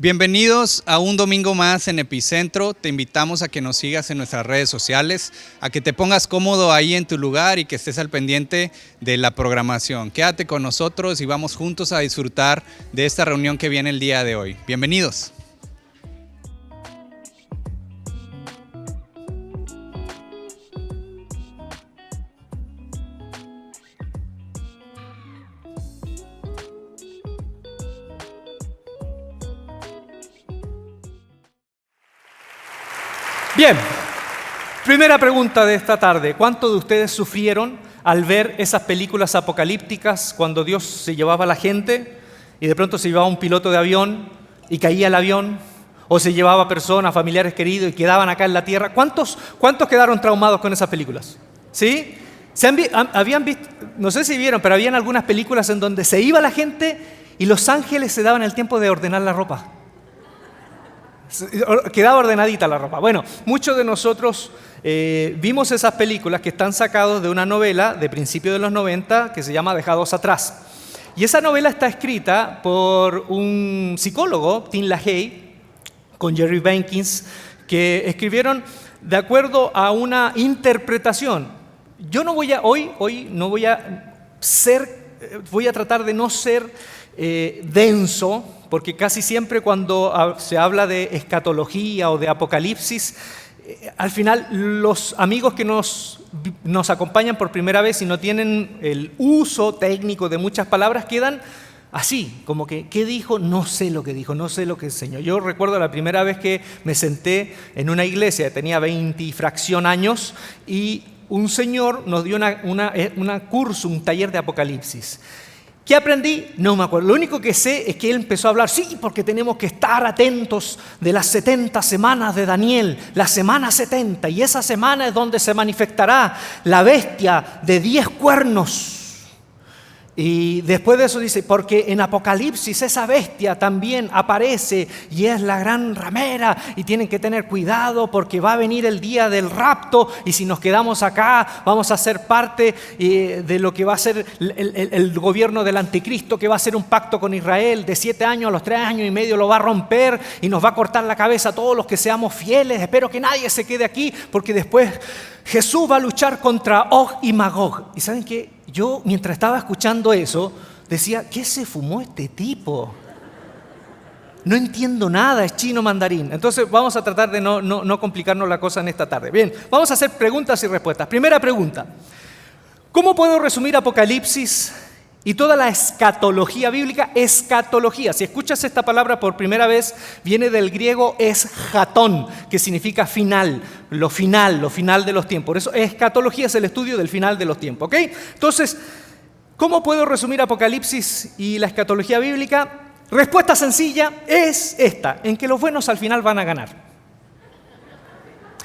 Bienvenidos a un domingo más en Epicentro. Te invitamos a que nos sigas en nuestras redes sociales, a que te pongas cómodo ahí en tu lugar y que estés al pendiente de la programación. Quédate con nosotros y vamos juntos a disfrutar de esta reunión que viene el día de hoy. Bienvenidos. Bien, primera pregunta de esta tarde. ¿Cuántos de ustedes sufrieron al ver esas películas apocalípticas cuando Dios se llevaba a la gente y de pronto se llevaba un piloto de avión y caía el avión? ¿O se llevaba personas, familiares queridos y quedaban acá en la tierra? ¿Cuántos quedaron traumados con esas películas? ¿Sí? Habían visto, no sé si vieron, pero habían algunas películas en donde se iba la gente y los ángeles se daban el tiempo de ordenar la ropa. Quedaba ordenadita la ropa. Bueno, muchos de nosotros vimos esas películas que están sacadas de una novela de principios de los 90 que se llama Dejados Atrás. Y esa novela está escrita por un psicólogo, Tim LaHaye, con Jerry Jenkins, que escribieron de acuerdo a una interpretación. Yo no voy a, hoy no voy a voy a tratar de no ser denso, porque casi siempre cuando se habla de escatología o de apocalipsis, al final los amigos que nos acompañan por primera vez y no tienen el uso técnico de muchas palabras quedan así, como que, ¿qué dijo? No sé lo que dijo, no sé lo que enseñó. Yo recuerdo la primera vez que me senté en una iglesia, tenía 20 y fracción años, y un señor nos dio un curso, un taller de apocalipsis. ¿Qué aprendí? No me acuerdo. Lo único que sé es que él empezó a hablar, sí, porque tenemos que estar atentos de las 70 semanas de Daniel, la semana 70, y esa semana es donde se manifestará la bestia de 10 cuernos. Y después de eso dice, porque en Apocalipsis esa bestia también aparece y es la gran ramera y tienen que tener cuidado porque va a venir el día del rapto y si nos quedamos acá vamos a ser parte de lo que va a ser el gobierno del anticristo, que va a ser un pacto con Israel de 7 años a los 3 años y medio lo va a romper y nos va a cortar la cabeza a todos los que seamos fieles. Espero que nadie se quede aquí porque después Jesús va a luchar contra Og y Magog. ¿Y saben qué? Yo, mientras estaba escuchando eso, decía, ¿qué se fumó este tipo? No entiendo nada, es chino mandarín. Entonces vamos a tratar de no complicarnos la cosa en esta tarde. Bien, vamos a hacer preguntas y respuestas. Primera pregunta, ¿cómo puedo resumir Apocalipsis y toda la escatología bíblica? Escatología, si escuchas esta palabra por primera vez, viene del griego eschatón, que significa final, lo final de los tiempos. Por eso escatología es el estudio del final de los tiempos, ¿ok? Entonces, ¿cómo puedo resumir Apocalipsis y la escatología bíblica? Respuesta sencilla es esta, en que los buenos al final van a ganar.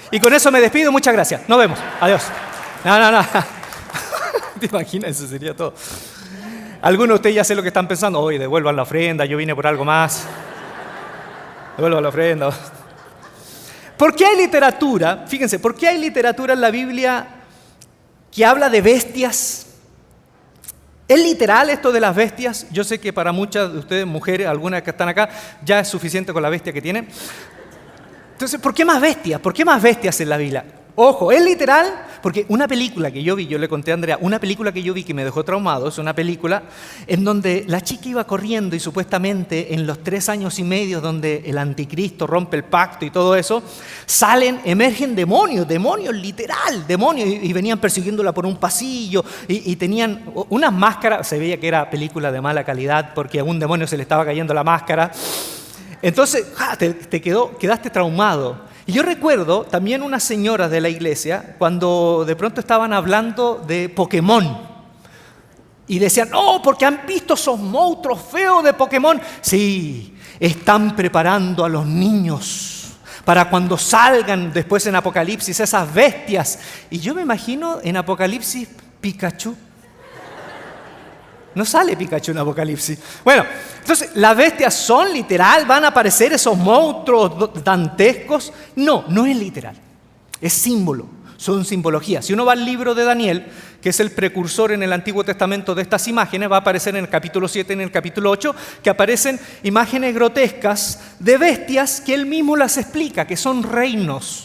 Y con eso me despido, muchas gracias. Nos vemos, adiós. No. ¿Te imaginas? Eso sería todo. Algunos de ustedes ya sé lo que están pensando. Oye, devuelvan la ofrenda, yo vine por algo más. Devuelvan la ofrenda. ¿Por qué hay literatura? Fíjense, ¿por qué hay literatura en la Biblia que habla de bestias? ¿Es literal esto de las bestias? Yo sé que para muchas de ustedes, mujeres, algunas que están acá, ya es suficiente con la bestia que tienen. Entonces, ¿por qué más bestias? ¿Por qué más bestias en la Biblia? Ojo, ¿es literal? Porque una película que yo vi, yo le conté a Andrea, una película que yo vi que me dejó traumado, es una película en donde la chica iba corriendo y supuestamente en los 3 años y medio donde el anticristo rompe el pacto y todo eso, emergen demonios literal, demonios, y venían persiguiéndola por un pasillo y tenían unas máscaras, se veía que era película de mala calidad porque a un demonio se le estaba cayendo la máscara. Entonces, quedaste traumado. Y yo recuerdo también unas señoras de la iglesia cuando de pronto estaban hablando de Pokémon y decían, no, porque han visto esos monstruos feos de Pokémon. Sí, están preparando a los niños para cuando salgan después en Apocalipsis esas bestias. Y yo me imagino en Apocalipsis Pikachu. No sale Pikachu en Apocalipsis. Bueno, entonces, ¿las bestias son literal? ¿Van a aparecer esos monstruos dantescos? No es literal. Es símbolo. son simbología. Si uno va al libro de Daniel, que es el precursor en el Antiguo Testamento de estas imágenes, va a aparecer en el capítulo 7 y en el capítulo 8, que aparecen imágenes grotescas de bestias que él mismo las explica, que son reinos.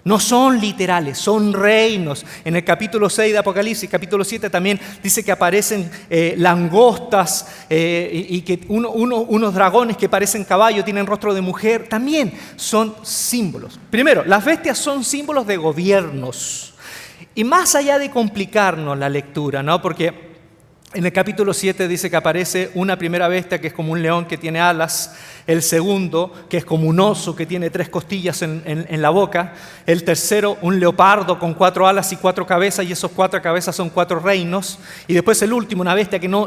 No son literales, son reinos. En el capítulo 6 de Apocalipsis, capítulo 7 también dice que aparecen langostas y que unos dragones que parecen caballo, tienen rostro de mujer. También son símbolos. Primero, las bestias son símbolos de gobiernos. Y más allá de complicarnos la lectura, ¿no? Porque en el capítulo 7 dice que aparece una primera bestia que es como un león que tiene alas, el segundo que es como un oso que tiene 3 costillas en la boca, el tercero un leopardo con 4 alas y 4 cabezas, y esos 4 cabezas son 4 reinos, y después el último, una bestia que no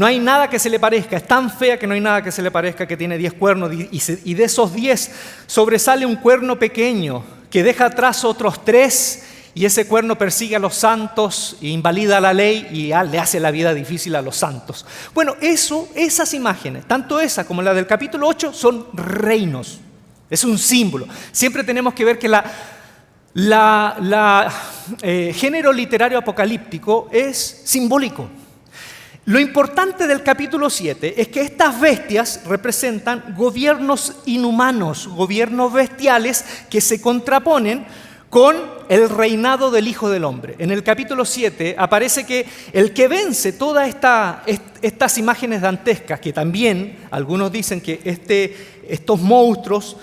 hay nada que se le parezca, es tan fea que no hay nada que se le parezca, que tiene 10 cuernos, y de esos 10 sobresale un cuerno pequeño que deja atrás otros 3. Y ese cuerno persigue a los santos, e invalida la ley y le hace la vida difícil a los santos. Bueno, esas imágenes, tanto esa como la del capítulo 8, son reinos. Es un símbolo. Siempre tenemos que ver que género literario apocalíptico es simbólico. Lo importante del capítulo 7 es que estas bestias representan gobiernos inhumanos, gobiernos bestiales que se contraponen con el reinado del Hijo del Hombre. En el capítulo 7 aparece que el que vence todas estas imágenes dantescas, que también algunos dicen que estos monstruos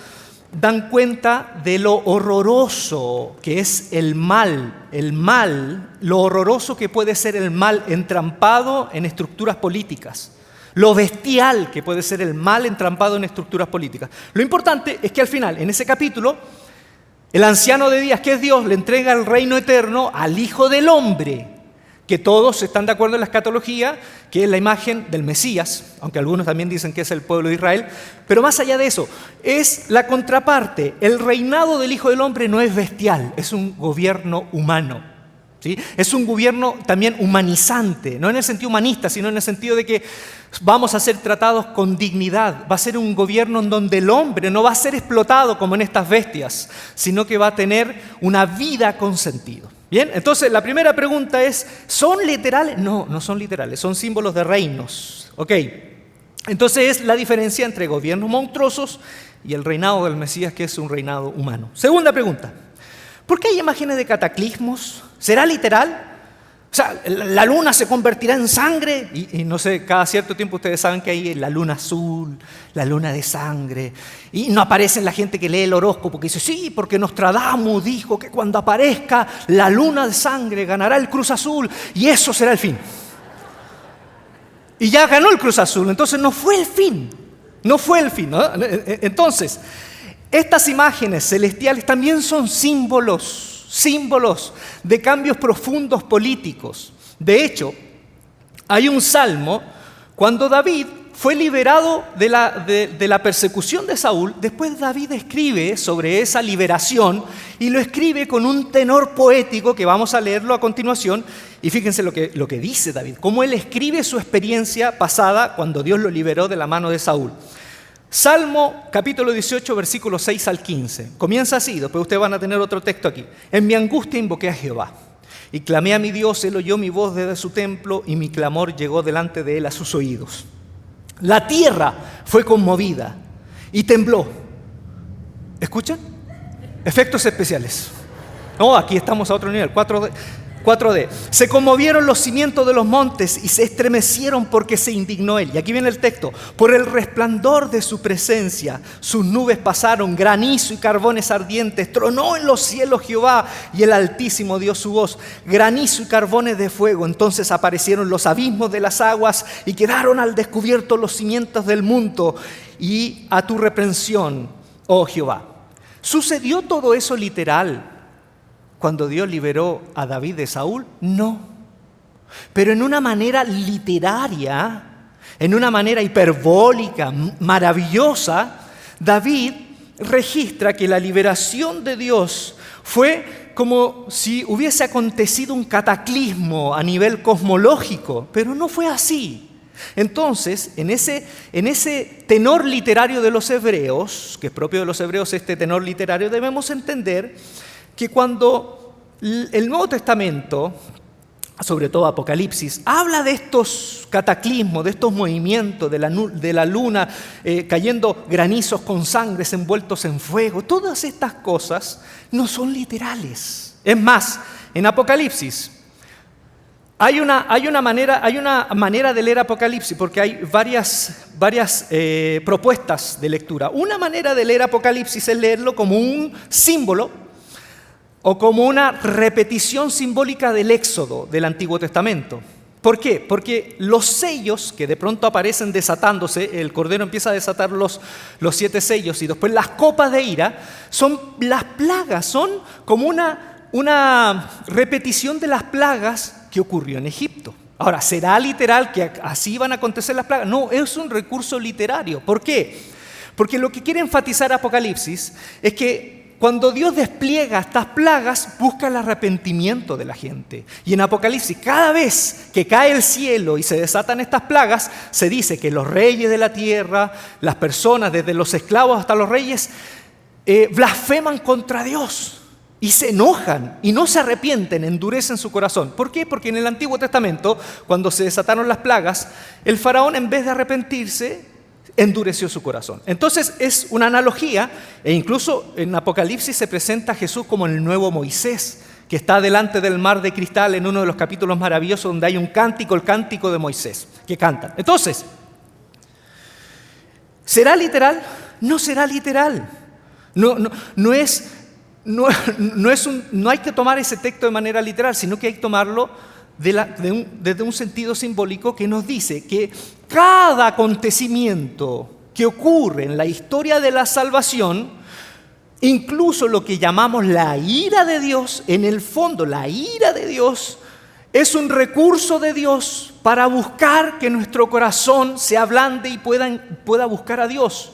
dan cuenta de lo horroroso que es el mal, lo horroroso que puede ser el mal entrampado en estructuras políticas. Lo bestial que puede ser el mal entrampado en estructuras políticas. Lo importante es que al final, en ese capítulo, el anciano de días, que es Dios, le entrega el reino eterno al Hijo del Hombre, que todos están de acuerdo en la escatología, que es la imagen del Mesías, aunque algunos también dicen que es el pueblo de Israel. Pero más allá de eso, es la contraparte. El reinado del Hijo del Hombre no es bestial, es un gobierno humano. ¿Sí? Es un gobierno también humanizante, no en el sentido humanista, sino en el sentido de que vamos a ser tratados con dignidad. Va a ser un gobierno en donde el hombre no va a ser explotado como en estas bestias, sino que va a tener una vida con sentido. Bien, entonces la primera pregunta es, ¿son literales? No, no son literales, son símbolos de reinos. Ok, entonces es la diferencia entre gobiernos monstruosos y el reinado del Mesías, que es un reinado humano. Segunda pregunta. ¿Por qué hay imágenes de cataclismos? ¿Será literal? O sea, ¿la luna se convertirá en sangre? Y no sé, cada cierto tiempo ustedes saben que hay la luna azul, la luna de sangre. Y no aparece la gente que lee el horóscopo que dice, sí, porque Nostradamus dijo que cuando aparezca la luna de sangre ganará el Cruz Azul y eso será el fin. Y ya ganó el Cruz Azul, entonces no fue el fin. No fue el fin, ¿no? Entonces, estas imágenes celestiales también son símbolos de cambios profundos políticos. De hecho, hay un salmo cuando David fue liberado de la persecución de Saúl. Después David escribe sobre esa liberación y lo escribe con un tenor poético que vamos a leerlo a continuación. Y fíjense lo que dice David, cómo él escribe su experiencia pasada cuando Dios lo liberó de la mano de Saúl. Salmo capítulo 18, versículos 6 al 15. Comienza así, después ustedes van a tener otro texto aquí. En mi angustia invoqué a Jehová y clamé a mi Dios, él oyó mi voz desde su templo y mi clamor llegó delante de él a sus oídos. La tierra fue conmovida y tembló. ¿Escuchan? Efectos especiales. No, aquí estamos a otro nivel, 4D. Se conmovieron los cimientos de los montes y se estremecieron porque se indignó él. Y aquí viene el texto. Por el resplandor de su presencia, sus nubes pasaron, granizo y carbones ardientes. Tronó en los cielos Jehová y el Altísimo dio su voz. Granizo y carbones de fuego. Entonces aparecieron los abismos de las aguas y quedaron al descubierto los cimientos del mundo. Y a tu reprensión, oh Jehová. ¿Sucedió todo eso literal cuando Dios liberó a David de Saúl? No. Pero en una manera literaria, en una manera hiperbólica, maravillosa, David registra que la liberación de Dios fue como si hubiese acontecido un cataclismo a nivel cosmológico, pero no fue así. Entonces, en ese tenor literario de los hebreos, que es propio de los hebreos este tenor literario, debemos entender que cuando el Nuevo Testamento, sobre todo Apocalipsis, habla de estos cataclismos, de estos movimientos, de la luna cayendo granizos con sangres envueltos en fuego. Todas estas cosas no son literales. Es más, en Apocalipsis hay una manera de leer Apocalipsis, porque hay varias propuestas de lectura. Una manera de leer Apocalipsis es leerlo como un símbolo o como una repetición simbólica del Éxodo del Antiguo Testamento. ¿Por qué? Porque los sellos que de pronto aparecen desatándose, el Cordero empieza a desatar los 7 sellos y después las copas de ira, son las plagas, son como una repetición de las plagas que ocurrió en Egipto. Ahora, ¿será literal que así van a acontecer las plagas? No, es un recurso literario. ¿Por qué? Porque lo que quiere enfatizar Apocalipsis es que cuando Dios despliega estas plagas, busca el arrepentimiento de la gente. Y en Apocalipsis, cada vez que cae el cielo y se desatan estas plagas, se dice que los reyes de la tierra, las personas, desde los esclavos hasta los reyes, blasfeman contra Dios y se enojan y no se arrepienten, endurecen su corazón. ¿Por qué? Porque en el Antiguo Testamento, cuando se desataron las plagas, el faraón, en vez de arrepentirse, endureció su corazón. Entonces es una analogía, e incluso en Apocalipsis se presenta a Jesús como el nuevo Moisés, que está delante del mar de cristal en uno de los capítulos maravillosos donde hay un cántico, el cántico de Moisés, que cantan. Entonces, ¿será literal? No será literal. No hay que tomar ese texto de manera literal, sino que hay que tomarlo desde un sentido simbólico que nos dice que cada acontecimiento que ocurre en la historia de la salvación, incluso lo que llamamos la ira de Dios, en el fondo la ira de Dios es un recurso de Dios para buscar que nuestro corazón se ablande y pueda buscar a Dios.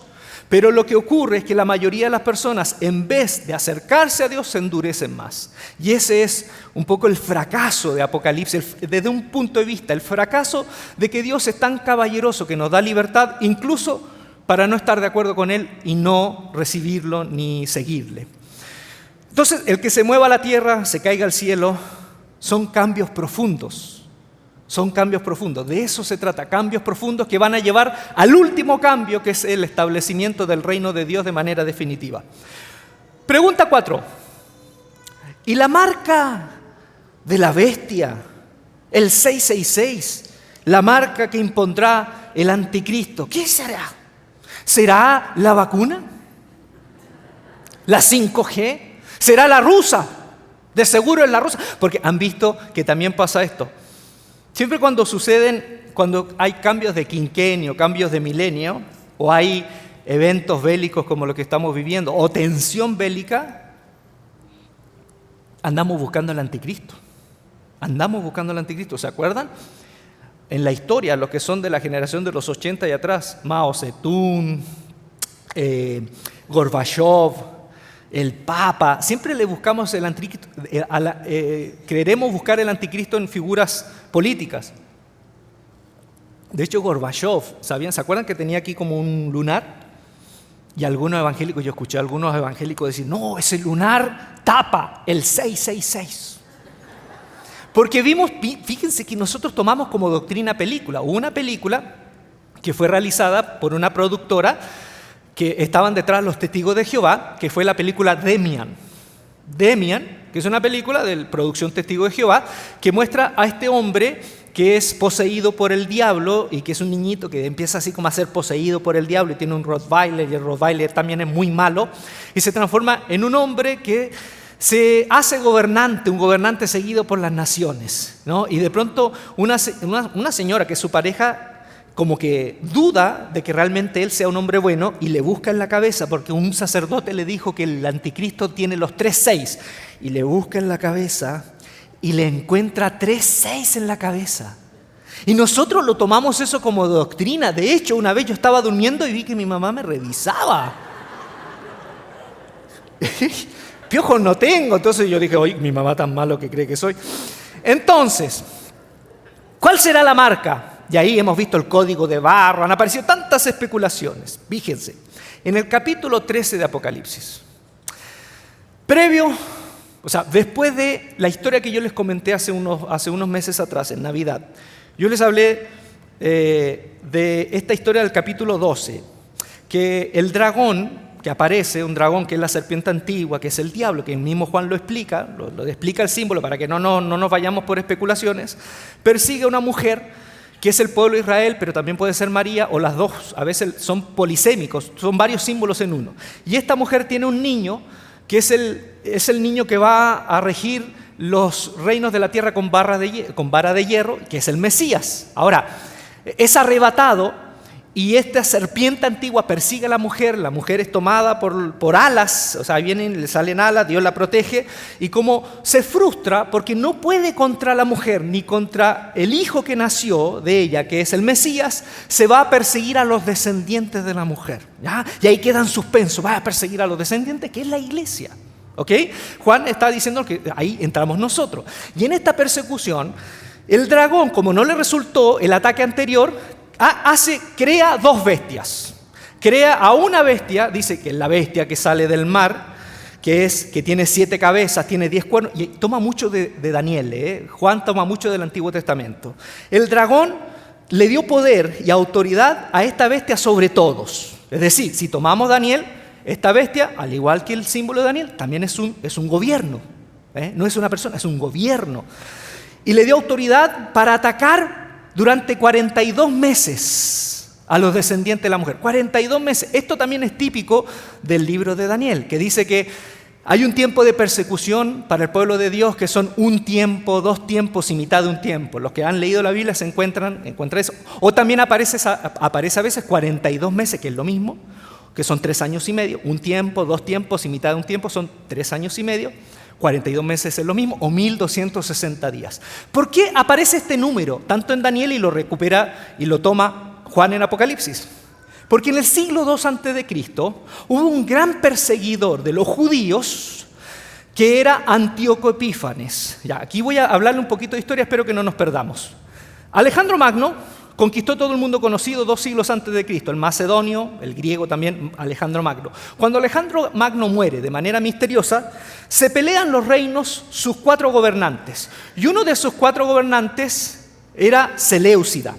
Pero lo que ocurre es que la mayoría de las personas, en vez de acercarse a Dios, se endurecen más. Y ese es un poco el fracaso de Apocalipsis, desde un punto de vista, el fracaso de que Dios es tan caballeroso que nos da libertad, incluso para no estar de acuerdo con Él y no recibirlo ni seguirle. Entonces, el que se mueva la tierra, se caiga al cielo, son cambios profundos. Son cambios profundos, de eso se trata, cambios profundos que van a llevar al último cambio, que es el establecimiento del reino de Dios de manera definitiva. Pregunta 4. ¿Y la marca de la bestia, el 666, la marca que impondrá el anticristo, qué será? ¿Será la vacuna? ¿La 5G? ¿Será la rusa? De seguro es la rusa, porque han visto que también pasa esto. Siempre cuando hay cambios de quinquenio, cambios de milenio, o hay eventos bélicos como los que estamos viviendo, o tensión bélica, andamos buscando al anticristo. ¿Se acuerdan? En la historia, los que son de la generación de los 80 y atrás, Mao Zedong, Gorbachev, el Papa, siempre le buscamos el anticristo, queremos buscar el anticristo en figuras políticas. De hecho, Gorbachev, ¿se acuerdan que tenía aquí como un lunar? Y algunos evangélicos, yo escuché a algunos evangélicos decir, no, ese lunar tapa el 666. Porque fíjense que nosotros tomamos como doctrina película. Hubo una película que fue realizada por una productora que estaban detrás los testigos de Jehová, que fue la película Demian. Demian, que es una película de producción Testigos de Jehová, que muestra a este hombre que es poseído por el diablo y que es un niñito que empieza así como a ser poseído por el diablo y tiene un Rottweiler y el Rottweiler también es muy malo y se transforma en un hombre que se hace gobernante, un gobernante seguido por las naciones, ¿no? Y de pronto una señora que es su pareja como que duda de que realmente él sea un hombre bueno y le busca en la cabeza porque un sacerdote le dijo que el anticristo tiene los 3-6 y le busca en la cabeza y le encuentra 3-6 en la cabeza. Y nosotros lo tomamos eso como doctrina. De hecho, una vez yo estaba durmiendo y vi que mi mamá me revisaba. Piojos no tengo. Entonces yo dije, oye, mi mamá tan malo que cree que soy. Entonces, ¿cuál será la marca? Y ahí hemos visto el código de barro, han aparecido tantas especulaciones. Fíjense, en el capítulo 13 de Apocalipsis, previo O sea, después de la historia que yo les comenté hace unos meses atrás, en Navidad, yo les hablé de esta historia del capítulo 12, que el dragón que aparece, un dragón que es la serpiente antigua, que es el diablo, que el mismo Juan lo explica, lo explica el símbolo para que no nos vayamos por especulaciones, persigue a una mujer que es el pueblo de Israel, pero también puede ser María, o las dos, a veces son polisémicos, son varios símbolos en uno. Y esta mujer tiene un niño que es el niño que va a regir los reinos de la tierra con vara de hierro, que es el Mesías. Ahora, es arrebatado y esta serpiente antigua persigue a la mujer es tomada por alas, o sea, le salen alas, Dios la protege, y como se frustra porque no puede contra la mujer ni contra el hijo que nació de ella, que es el Mesías, se va a perseguir a los descendientes de la mujer, ¿ya? Y ahí queda en suspenso, va a perseguir a los descendientes, que es la iglesia. ¿Ok? Juan está diciendo que ahí entramos nosotros. Y en esta persecución, el dragón, como no le resultó el ataque anterior, crea dos bestias. Crea a una bestia, dice que es la bestia que sale del mar, que tiene 7 cabezas, tiene 10 cuernos, y toma mucho de Daniel, Juan toma mucho del Antiguo Testamento. El dragón le dio poder y autoridad a esta bestia sobre todos. Es decir, si tomamos Daniel, esta bestia, al igual que el símbolo de Daniel, también es un gobierno. No es una persona, es un gobierno. Y le dio autoridad para atacar durante 42 meses a los descendientes de la mujer. 42 meses. Esto también es típico del libro de Daniel, que dice que hay un tiempo de persecución para el pueblo de Dios que son un tiempo, 2 tiempos y mitad de un tiempo. Los que han leído la Biblia se encuentran eso. O también aparece a veces 42 meses, que es lo mismo, que son 3 años y medio. Un tiempo, 2 tiempos y mitad de un tiempo son 3 años y medio. 42 meses es lo mismo, o 1260 días. ¿Por qué aparece este número tanto en Daniel y lo recupera y lo toma Juan en Apocalipsis? Porque en el siglo II a.C. hubo un gran perseguidor de los judíos que era Antíoco Epífanes. Ya, aquí voy a hablarle un poquito de historia, espero que no nos perdamos. Alejandro Magno conquistó todo el mundo conocido 2 siglos antes de Cristo, el macedonio, el griego también, Alejandro Magno. Cuando Alejandro Magno muere de manera misteriosa, se pelean los reinos sus 4 gobernantes. Y uno de esos 4 gobernantes era Seleucida.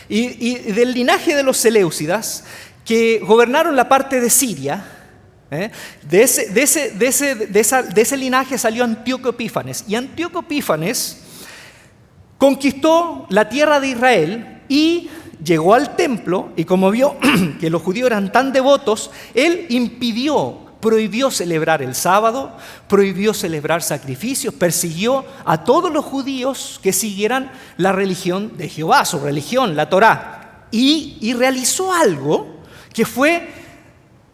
Y del linaje de los Seleucidas, que gobernaron la parte de Siria, de ese linaje salió Antíoco Epífanes. Y Antíoco Epífanes conquistó la tierra de Israel y llegó al templo, y como vio que los judíos eran tan devotos, él prohibió celebrar el sábado, prohibió celebrar sacrificios, persiguió a todos los judíos que siguieran la religión de Jehová, su religión, la Torá, y realizó algo que fue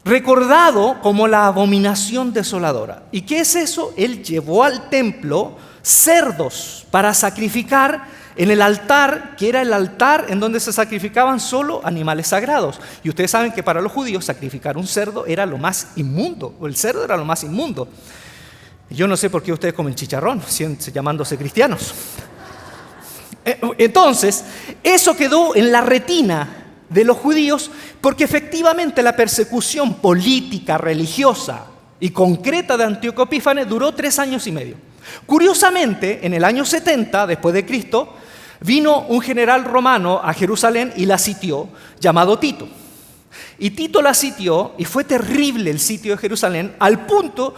recordado como la abominación desoladora. ¿Y qué es eso? Él llevó al templo cerdos para sacrificar en el altar, que era el altar en donde se sacrificaban solo animales sagrados. Y ustedes saben que para los judíos sacrificar un cerdo era lo más inmundo, o el cerdo era lo más inmundo. Yo no sé por qué ustedes comen chicharrón, llamándose cristianos. Entonces, eso quedó en la retina de los judíos, porque efectivamente la persecución política, religiosa y concreta de Antíoco Epífanes duró 3 años y medio. Curiosamente, en el año 70 después de Cristo, vino un general romano a Jerusalén y la sitió, llamado Tito. Y Tito la sitió, y fue terrible el sitio de Jerusalén, al punto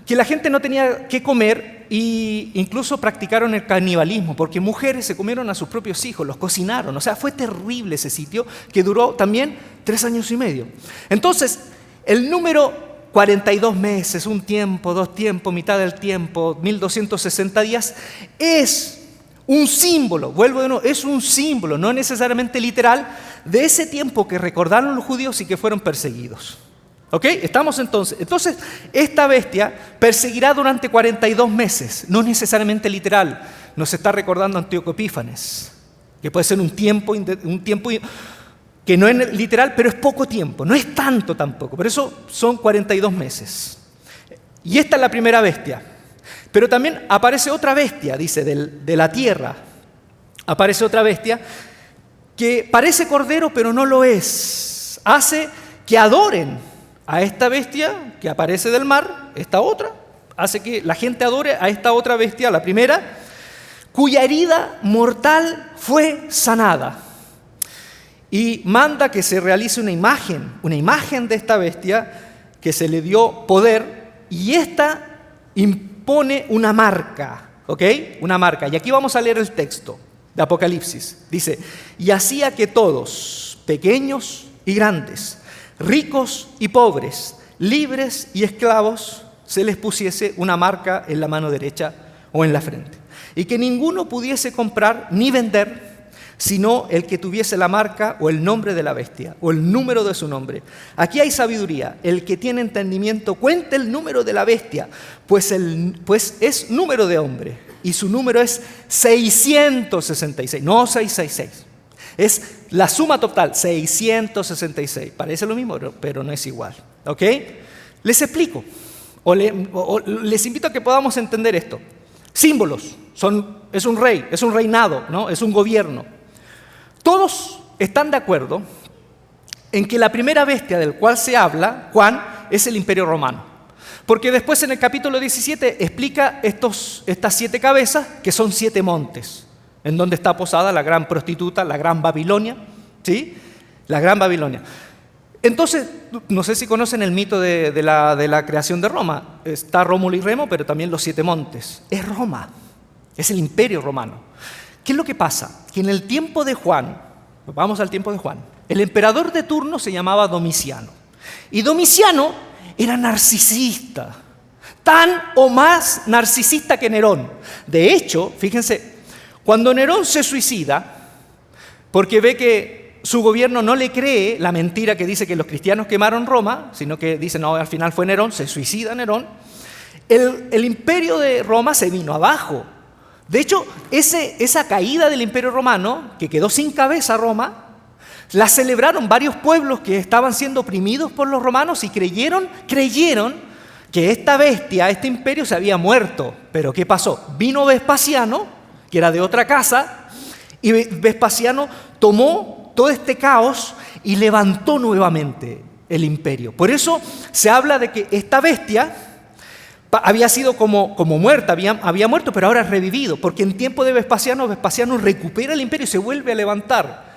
que la gente no tenía qué comer, e incluso practicaron el canibalismo, porque mujeres se comieron a sus propios hijos, los cocinaron. O sea, fue terrible ese sitio, que duró también 3 años y medio. Entonces, el número 42 meses, un tiempo, 2 tiempos, mitad del tiempo, 1260 días, es un símbolo, vuelvo de nuevo, es un símbolo, no necesariamente literal, de ese tiempo que recordaron los judíos y que fueron perseguidos. ¿Ok? Estamos entonces. Entonces, esta bestia perseguirá durante 42 meses, no necesariamente literal. Nos está recordando Antíoco Epífanes, que puede ser un tiempo que no es literal, pero es poco tiempo, no es tanto tampoco. Por eso son 42 meses. Y esta es la primera bestia. Pero también aparece otra bestia, dice, de la tierra. Aparece otra bestia que parece cordero, pero no lo es. Hace que adoren a esta bestia que aparece del mar, esta otra, hace que la gente adore a esta otra bestia, la primera, cuya herida mortal fue sanada. Y manda que se realice una imagen de esta bestia que se le dio poder, y esta impone una marca, ¿ok? Una marca. Y aquí vamos a leer el texto de Apocalipsis. Dice, y hacía que todos, pequeños y grandes, ricos y pobres, libres y esclavos, se les pusiese una marca en la mano derecha o en la frente. Y que ninguno pudiese comprar ni vender, sino el que tuviese la marca o el nombre de la bestia, o el número de su nombre. Aquí hay sabiduría. El que tiene entendimiento cuente el número de la bestia, pues es número de hombre, y su número es 666, no 666. Es la suma total, 666. Parece lo mismo, pero no es igual. ¿Ok? Les explico, o les invito a que podamos entender esto. Símbolos, es un rey, es un reinado, ¿no? Es un gobierno. Todos están de acuerdo en que la primera bestia del cual se habla, Juan, es el Imperio Romano. Porque después en el capítulo 17 explica estas 7 cabezas, que son 7 montes, en donde está posada la gran prostituta, la gran Babilonia, ¿sí? La gran Babilonia. Entonces, no sé si conocen el mito de la creación de Roma. Está Rómulo y Remo, pero también los 7 montes. Es Roma, es el Imperio Romano. ¿Qué es lo que pasa? Que en el tiempo de Juan, vamos al tiempo de Juan, el emperador de turno se llamaba Domiciano. Y Domiciano era narcisista, tan o más narcisista que Nerón. De hecho, fíjense, cuando Nerón se suicida, porque ve que su gobierno no le cree la mentira que dice que los cristianos quemaron Roma, sino que dice, no, al final fue Nerón, se suicida Nerón, el imperio de Roma se vino abajo. De hecho, esa caída del Imperio Romano, que quedó sin cabeza Roma, la celebraron varios pueblos que estaban siendo oprimidos por los romanos y creyeron que esta bestia, este imperio se había muerto. Pero ¿qué pasó? Vino Vespasiano, que era de otra casa, y Vespasiano tomó todo este caos y levantó nuevamente el imperio. Por eso se habla de que esta bestia había sido como muerta, había muerto, pero ahora ha revivido, porque en tiempo de Vespasiano recupera el imperio y se vuelve a levantar.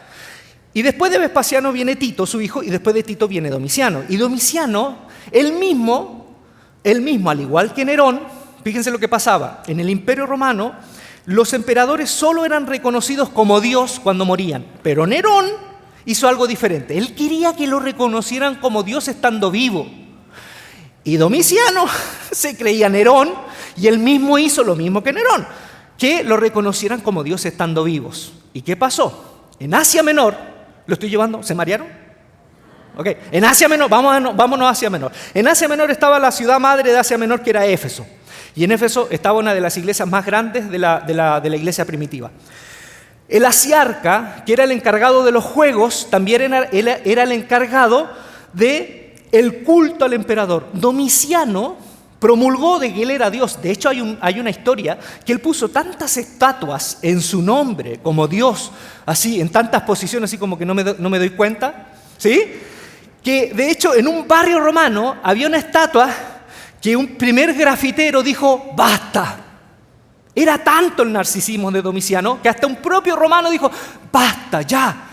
Y después de Vespasiano viene Tito, su hijo, y después de Tito viene Domiciano. Y Domiciano, él mismo, al igual que Nerón, fíjense lo que pasaba. En el Imperio Romano, los emperadores solo eran reconocidos como Dios cuando morían, pero Nerón hizo algo diferente. Él quería que lo reconocieran como Dios estando vivo. Y Domiciano se creía Nerón, y él mismo hizo lo mismo que Nerón, que lo reconocieran como Dios estando vivos. ¿Y qué pasó? En Asia Menor, ¿lo estoy llevando? ¿Se marearon? Ok, en Asia Menor, vámonos a Asia Menor. En Asia Menor estaba la ciudad madre de Asia Menor, que era Éfeso. Y en Éfeso estaba una de las iglesias más grandes de la iglesia primitiva. El asiarca, que era el encargado de los juegos, también era el encargado de el culto al emperador. Domiciano promulgó de que él era Dios. De hecho, hay una historia que él puso tantas estatuas en su nombre como Dios, así, en tantas posiciones, así como que no me doy cuenta, ¿sí? Que de hecho en un barrio romano había una estatua que un primer grafitero dijo, ¡basta! Era tanto el narcisismo de Domiciano que hasta un propio romano dijo, ¡basta, ya,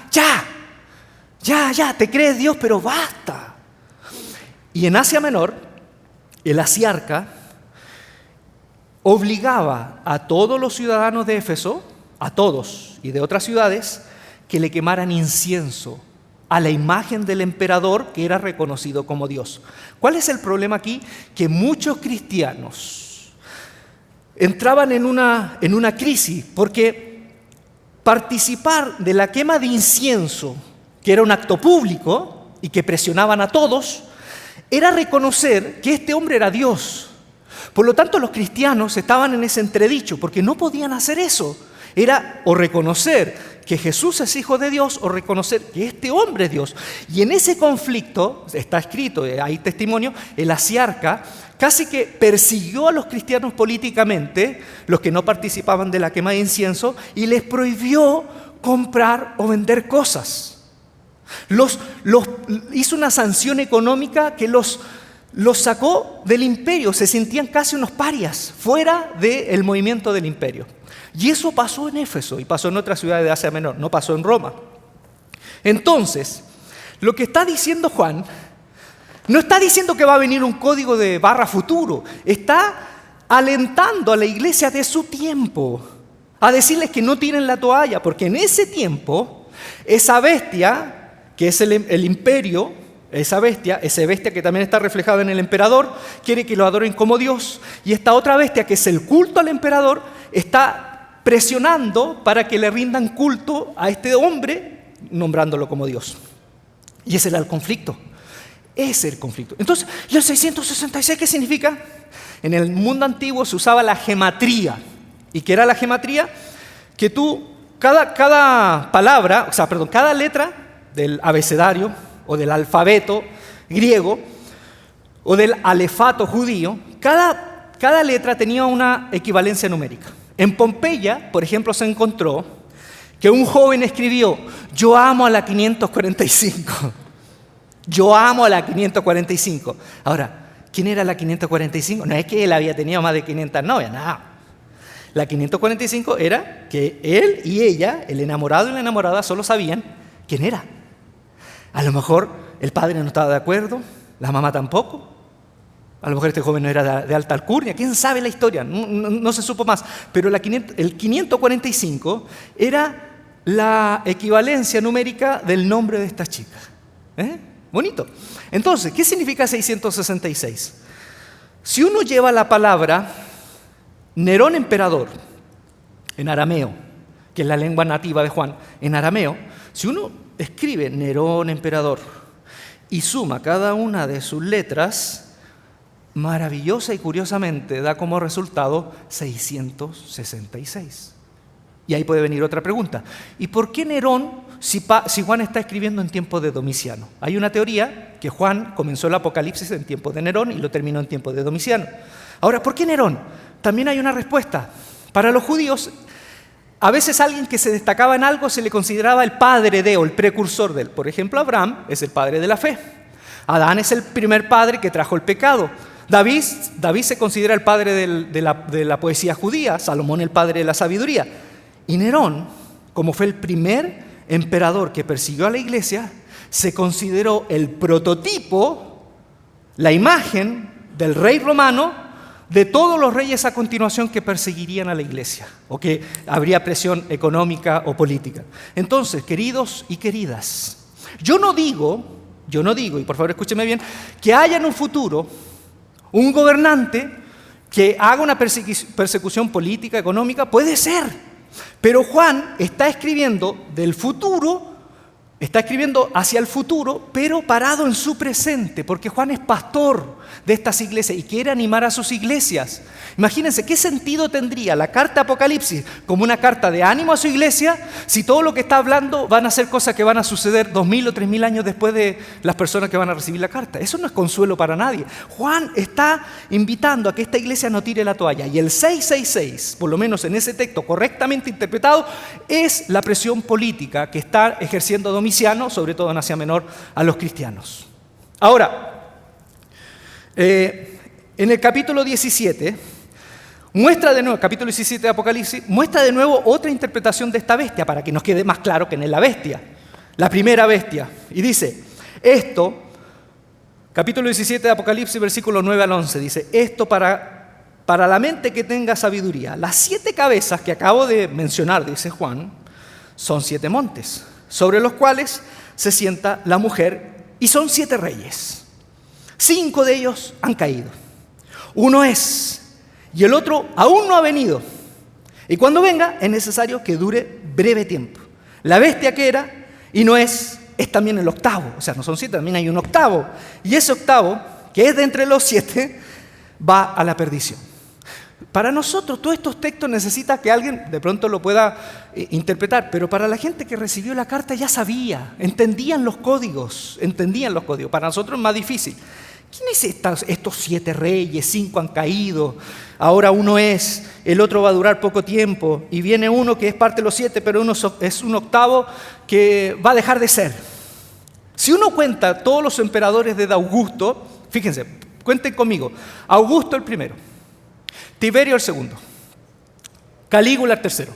te crees Dios, pero basta! Y en Asia Menor, el asiarca obligaba a todos los ciudadanos de Éfeso, a todos y de otras ciudades, que le quemaran incienso a la imagen del emperador que era reconocido como Dios. ¿Cuál es el problema aquí? Que muchos cristianos entraban en una crisis porque participar de la quema de incienso, que era un acto público y que presionaban a todos, era reconocer que este hombre era Dios. Por lo tanto, los cristianos estaban en ese entredicho, porque no podían hacer eso. Era o reconocer que Jesús es hijo de Dios o reconocer que este hombre es Dios. Y en ese conflicto, está escrito, hay testimonio, el asiarca casi que persiguió a los cristianos políticamente, los que no participaban de la quema de incienso, y les prohibió comprar o vender cosas. Hizo una sanción económica que los los sacó del imperio, se sentían casi unos parias, fuera del movimiento del imperio. Y eso pasó en Éfeso y pasó en otras ciudades de Asia Menor, no pasó en Roma. Entonces, lo que está diciendo Juan, no está diciendo que va a venir un código de barra futuro, está alentando a la iglesia de su tiempo, a decirles que no tiren la toalla, porque en ese tiempo, esa bestia, que es el imperio, esa bestia que también está reflejada en el emperador, quiere que lo adoren como Dios, y esta otra bestia, que es el culto al emperador, está presionando para que le rindan culto a este hombre, nombrándolo como Dios. Y ese era el conflicto. Ese es el conflicto. Entonces, ¿y el 666 qué significa? En el mundo antiguo se usaba la gematría. ¿Y qué era la gematría? Que tú, cada palabra, cada letra del abecedario o del alfabeto griego o del alefato judío, cada letra tenía una equivalencia numérica. En Pompeya, por ejemplo, se encontró que un joven escribió: yo amo a la 545. Yo amo a la 545. Ahora, ¿quién era la 545? No es que él había tenido más de 500 novias, no. La 545 era que él y ella, el enamorado y la enamorada, solo sabían quién era. A lo mejor el padre no estaba de acuerdo, la mamá tampoco. A lo mejor este joven no era de alta alcurnia, quién sabe la historia, no se supo más. Pero el 545 era la equivalencia numérica del nombre de esta chica. Bonito. Entonces, ¿qué significa 666? Si uno lleva la palabra Nerón emperador en arameo, que es la lengua nativa de Juan, en arameo, si uno escribe Nerón emperador y suma cada una de sus letras, maravillosa y curiosamente da como resultado 666. Y ahí puede venir otra pregunta. ¿Y por qué Nerón si Juan está escribiendo en tiempo de Domiciano? Hay una teoría que Juan comenzó el Apocalipsis en tiempo de Nerón y lo terminó en tiempo de Domiciano. Ahora, ¿por qué Nerón? También hay una respuesta. Para los judíos, a veces alguien que se destacaba en algo se le consideraba el padre de o el precursor de él. Por ejemplo, Abraham es el padre de la fe. Adán es el primer padre que trajo el pecado. David se considera el padre de la poesía judía. Salomón el padre de la sabiduría. Y Nerón, como fue el primer emperador que persiguió a la iglesia, se consideró el prototipo, la imagen del rey romano de todos los reyes a continuación que perseguirían a la iglesia o que habría presión económica o política. Entonces, queridos y queridas, yo no digo, y por favor escúcheme bien, que haya en un futuro un gobernante que haga una persecución política, económica, puede ser, pero Juan está escribiendo del futuro. Está escribiendo hacia el futuro, pero parado en su presente, porque Juan es pastor de estas iglesias y quiere animar a sus iglesias. Imagínense, ¿qué sentido tendría la carta Apocalipsis como una carta de ánimo a su iglesia si todo lo que está hablando van a ser cosas que van a suceder 2000 o 3000 años después de las personas que van a recibir la carta? Eso no es consuelo para nadie. Juan está invitando a que esta iglesia no tire la toalla. Y el 666, por lo menos en ese texto correctamente interpretado, es la presión política que está ejerciendo Domiciano, sobre todo en Asia Menor, a los cristianos. Ahora, en el capítulo 17, capítulo 17 de Apocalipsis, muestra de nuevo otra interpretación de esta bestia, para que nos quede más claro que no es la bestia, la primera bestia. Y dice, esto, capítulo 17 de Apocalipsis, versículos 9 al 11, dice, esto para la mente que tenga sabiduría. Las 7 cabezas que acabo de mencionar, dice Juan, son 7 montes, sobre los cuales se sienta la mujer, y son 7 reyes. 5 de ellos han caído. Uno es, y el otro aún no ha venido. Y cuando venga, es necesario que dure breve tiempo. La bestia que era y no es también el octavo. O sea, no son 7, también hay un octavo. Y ese octavo, que es de entre los 7, va a la perdición. Para nosotros, todos estos textos necesita que alguien de pronto lo pueda interpretar, pero para la gente que recibió la carta ya sabía, entendían los códigos. Para nosotros es más difícil. ¿Quién es estos 7 reyes? 5 han caído, ahora uno es, el otro va a durar poco tiempo, y viene uno que es parte de los 7, pero uno es un octavo que va a dejar de ser. Si uno cuenta todos los emperadores desde Augusto, fíjense, Cuenten conmigo. Augusto el primero, Tiberio el segundo, Calígula el tercero,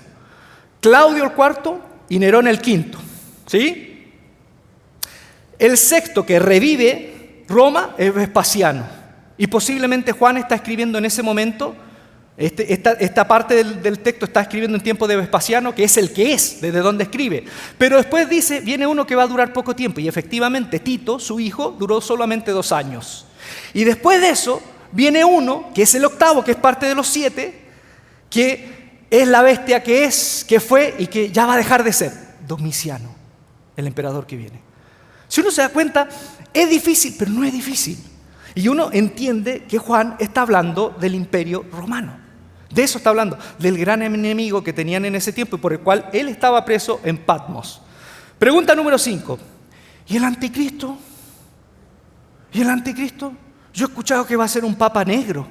Claudio el cuarto y Nerón el quinto. ¿Sí? El sexto que revive Roma es Vespasiano. Y posiblemente Juan está escribiendo en ese momento, esta parte del texto está escribiendo en tiempo de Vespasiano, que es el que es, desde donde escribe. Pero después dice, viene uno que va a durar poco tiempo. Y efectivamente Tito, su hijo, duró solamente 2 años. Y después de eso, viene uno, que es el octavo, que es parte de los 7, que es la bestia que es, que fue y que ya va a dejar de ser. Domiciano, el emperador que viene. Si uno se da cuenta, es difícil, pero no es difícil. Y uno entiende que Juan está hablando del imperio romano. De eso está hablando, del gran enemigo que tenían en ese tiempo y por el cual él estaba preso en Patmos. Pregunta número 5. ¿Y el anticristo? ¿Y el anticristo? Yo he escuchado que va a ser un papa negro.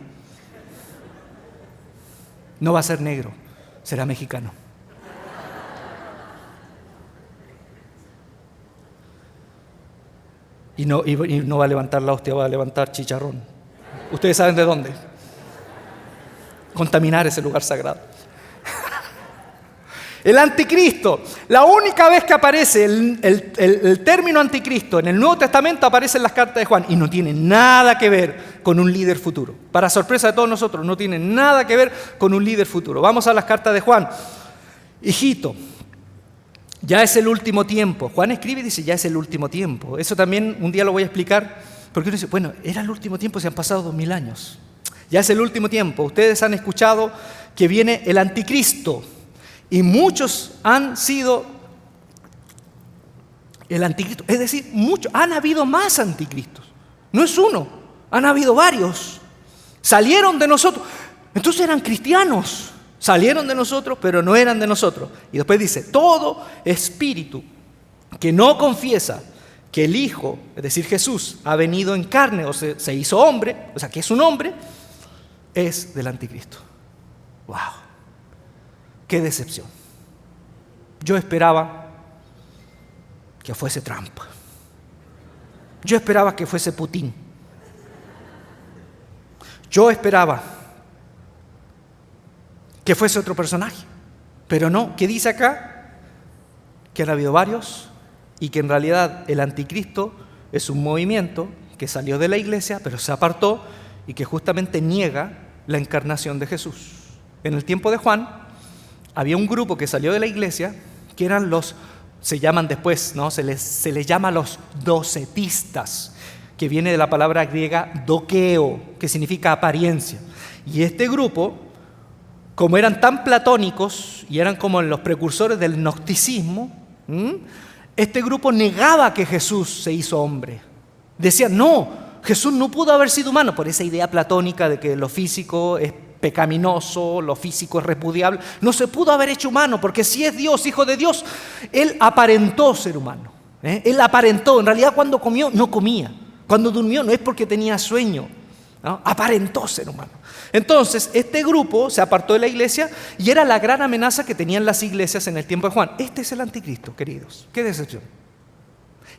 No va a ser negro, será mexicano. Y no va a levantar la hostia, va a levantar chicharrón. Ustedes saben de dónde. Contaminar ese lugar sagrado. El anticristo. La única vez que aparece el término anticristo en el Nuevo Testamento aparece en las cartas de Juan. Y no tiene nada que ver con un líder futuro. Para sorpresa de todos nosotros, no tiene nada que ver con un líder futuro. Vamos a las cartas de Juan. Hijito, ya es el último tiempo. Juan escribe y dice, ya es el último tiempo. Eso también un día lo voy a explicar. Porque uno dice, bueno, era el último tiempo, se han pasado 2000 años. Ya es el último tiempo. Ustedes han escuchado que viene el anticristo. Y muchos han sido el anticristo. Es decir, muchos. Han habido más anticristos. No es uno, han habido varios. Salieron de nosotros. Entonces eran cristianos. Salieron de nosotros, pero no eran de nosotros. Y después dice, todo espíritu que no confiesa que el Hijo, es decir, Jesús, ha venido en carne o se hizo hombre, o sea, que es un hombre, es del anticristo. ¡Wow! ¡Qué decepción! Yo esperaba que fuese Trump. Yo esperaba que fuese Putin. Yo esperaba que fuese otro personaje. Pero no, ¿qué dice acá? Que han habido varios y que en realidad el anticristo es un movimiento que salió de la iglesia, pero se apartó y que justamente niega la encarnación de Jesús. En el tiempo de Juan había un grupo que salió de la iglesia que eran se llaman después, ¿no? Se les llama los docetistas, que viene de la palabra griega dokeo, que significa apariencia. Y este grupo, como eran tan platónicos y eran como los precursores del gnosticismo, este grupo negaba que Jesús se hizo hombre. Decían, no, Jesús no pudo haber sido humano, por esa idea platónica de que lo físico es pecaminoso, lo físico es repudiable. No se pudo haber hecho humano, porque si es Dios, hijo de Dios, Él aparentó ser humano. Él aparentó, en realidad cuando comió, no comía. Cuando durmió, no es porque tenía sueño, ¿no? Aparentó ser humano. Entonces, este grupo se apartó de la iglesia y era la gran amenaza que tenían las iglesias en el tiempo de Juan. Este es el anticristo, queridos. ¡Qué decepción!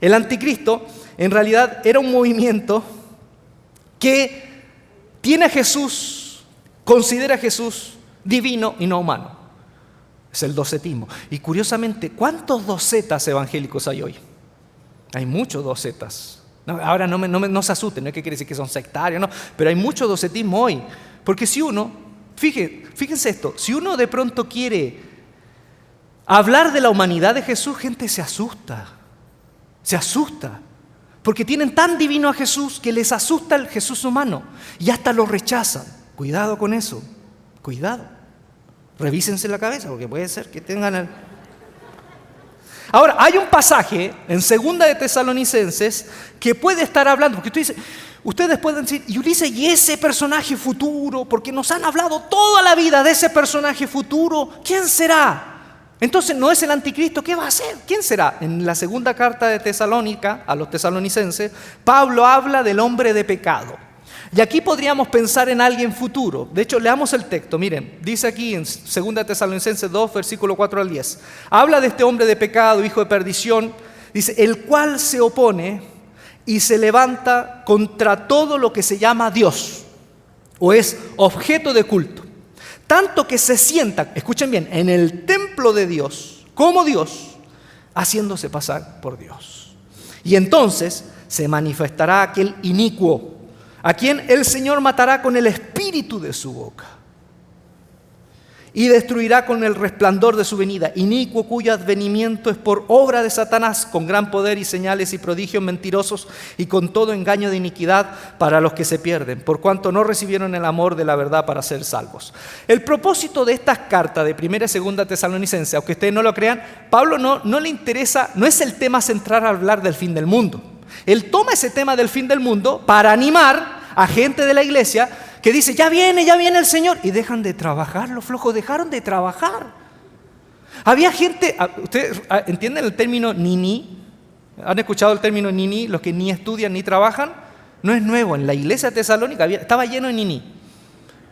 El anticristo, en realidad, era un movimiento que tiene a Jesús, considera a Jesús divino y no humano. Es el docetismo. Y curiosamente, ¿cuántos docetas evangélicos hay hoy? Hay muchos docetas. No, ahora no se asusten, no es que quiere decir que son sectarios, no, pero hay mucho docetismo hoy. Porque si uno, fíjense esto, si uno de pronto quiere hablar de la humanidad de Jesús, gente se asusta. Se asusta. Porque tienen tan divino a Jesús que les asusta el Jesús humano y hasta lo rechazan. Cuidado con eso, cuidado. Revísense la cabeza porque puede ser que tengan Ahora, hay un pasaje en 2 de Tesalonicenses que puede estar hablando, porque ustedes pueden decir, y Ulises, ¿y ese personaje futuro? Porque nos han hablado toda la vida de ese personaje futuro. ¿Quién será? Entonces, ¿no es el anticristo? ¿Qué va a hacer? ¿Quién será? En la segunda carta de Tesalónica, a los tesalonicenses, Pablo habla del hombre de pecado. Y aquí podríamos pensar en alguien futuro. De hecho, leamos el texto. Miren, dice aquí en 2 Tesalonicenses 2, versículo 4 al 10. Habla de este hombre de pecado, hijo de perdición. Dice, el cual se opone y se levanta contra todo lo que se llama Dios o es objeto de culto. Tanto que se sienta, escuchen bien, en el templo de Dios, como Dios, haciéndose pasar por Dios. Y entonces se manifestará aquel inicuo, a quien el Señor matará con el espíritu de su boca. Y destruirá con el resplandor de su venida, inicuo cuyo advenimiento es por obra de Satanás, con gran poder y señales y prodigios mentirosos y con todo engaño de iniquidad para los que se pierden, por cuanto no recibieron el amor de la verdad para ser salvos. El propósito de estas cartas de 1 y 2 Tesalonicenses, aunque ustedes no lo crean, Pablo no le interesa, no es el tema central al hablar del fin del mundo. Él toma ese tema del fin del mundo para animar a gente de la iglesia que dice, ya viene el Señor, y dejan de trabajar, los flojos dejaron de trabajar. Había gente, ¿ustedes entienden el término ni? ¿Han escuchado el término ni? Los que ni estudian ni trabajan. No es nuevo, en la iglesia de Tesalónica estaba lleno de ni.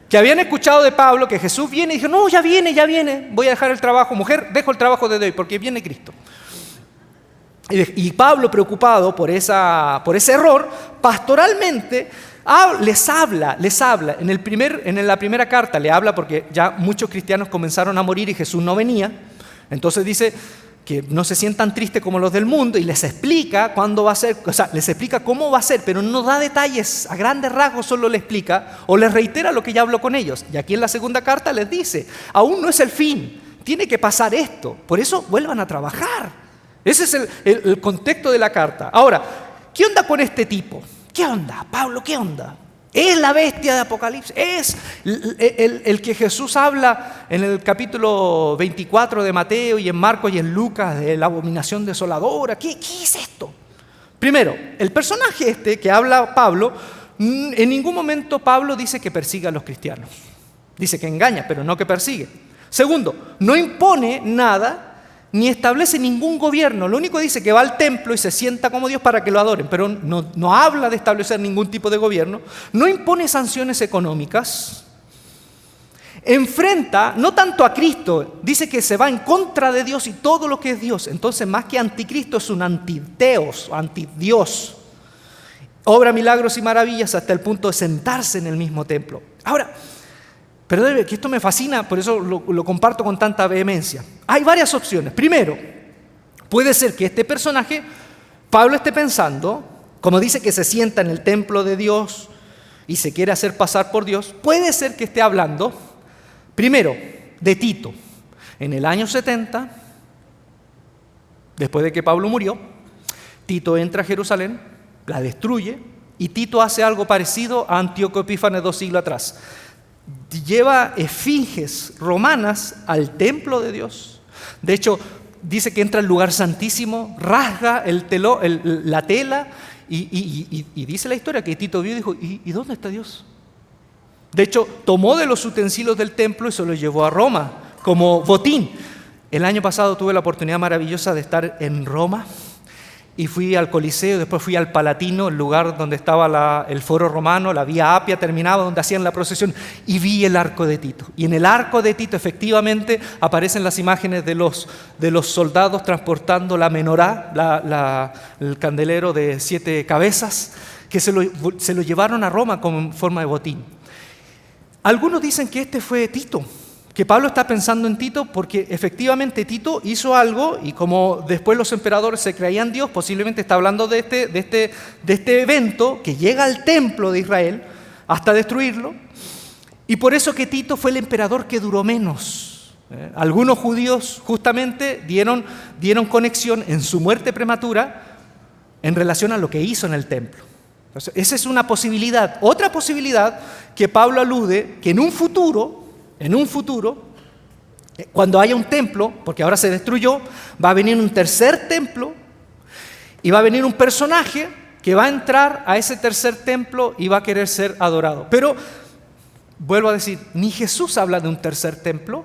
Que habían escuchado de Pablo que Jesús viene y dijo, no, ya viene, voy a dejar el trabajo, mujer, dejo el trabajo desde hoy porque viene Cristo. Y Pablo, preocupado por ese error, pastoralmente les habla. En la primera carta le habla porque ya muchos cristianos comenzaron a morir y Jesús no venía. Entonces dice que no se sientan tristes como los del mundo y les explica cuándo va a ser, o sea, les explica cómo va a ser, pero no da detalles, a grandes rasgos solo le explica o les reitera lo que ya habló con ellos. Y aquí en la segunda carta les dice, aún no es el fin, tiene que pasar esto, por eso vuelvan a trabajar. Ese es el contexto de la carta. Ahora, ¿qué onda con este tipo? ¿Qué onda, Pablo? ¿Qué onda? Es la bestia de Apocalipsis, es el que Jesús habla en el capítulo 24 de Mateo y en Marcos y en Lucas de la abominación desoladora. ¿Qué es esto? Primero, el personaje que habla Pablo, en ningún momento Pablo dice que persiga a los cristianos. Dice que engaña, pero no que persigue. Segundo, no impone nada ni establece ningún gobierno. Lo único dice que va al templo y se sienta como Dios para que lo adoren, pero no habla de establecer ningún tipo de gobierno, no impone sanciones económicas, enfrenta no tanto a Cristo, dice que se va en contra de Dios y todo lo que es Dios. Entonces, más que anticristo, es un antiteos, antidios. Obra milagros y maravillas hasta el punto de sentarse en el mismo templo. Ahora, perdóneme, que esto me fascina, por eso lo comparto con tanta vehemencia. Hay varias opciones. Primero, puede ser que este personaje, Pablo esté pensando, como dice que se sienta en el templo de Dios y se quiere hacer pasar por Dios, puede ser que esté hablando, primero, de Tito. En el año 70, después de que Pablo murió, Tito entra a Jerusalén, la destruye, y Tito hace algo parecido a Antíoco Epífanes 2 siglos atrás. Lleva esfinges romanas al templo de Dios. De hecho, dice que entra al lugar santísimo, rasga la tela y dice la historia que Tito vio y dijo, ¿y dónde está Dios? De hecho, tomó de los utensilios del templo y se los llevó a Roma como botín. El año pasado tuve la oportunidad maravillosa de estar en Roma y fui al Coliseo, después fui al Palatino, el lugar donde estaba el foro romano, la Vía Apia terminaba, donde hacían la procesión, y vi el arco de Tito. Y en el arco de Tito efectivamente aparecen las imágenes de los soldados transportando la menorá, el candelero de 7 cabezas, que se lo llevaron a Roma como forma de botín. Algunos dicen que este fue Tito, que Pablo está pensando en Tito porque efectivamente Tito hizo algo y como después los emperadores se creían Dios, posiblemente está hablando de este evento que llega al templo de Israel hasta destruirlo, y por eso que Tito fue el emperador que duró menos. Algunos judíos justamente dieron conexión en su muerte prematura en relación a lo que hizo en el templo. Entonces, esa es una posibilidad. Otra posibilidad que Pablo alude, que en un futuro, cuando haya un templo, porque ahora se destruyó, va a venir un tercer templo y va a venir un personaje que va a entrar a ese tercer templo y va a querer ser adorado. Pero, vuelvo a decir, ni Jesús habla de un tercer templo,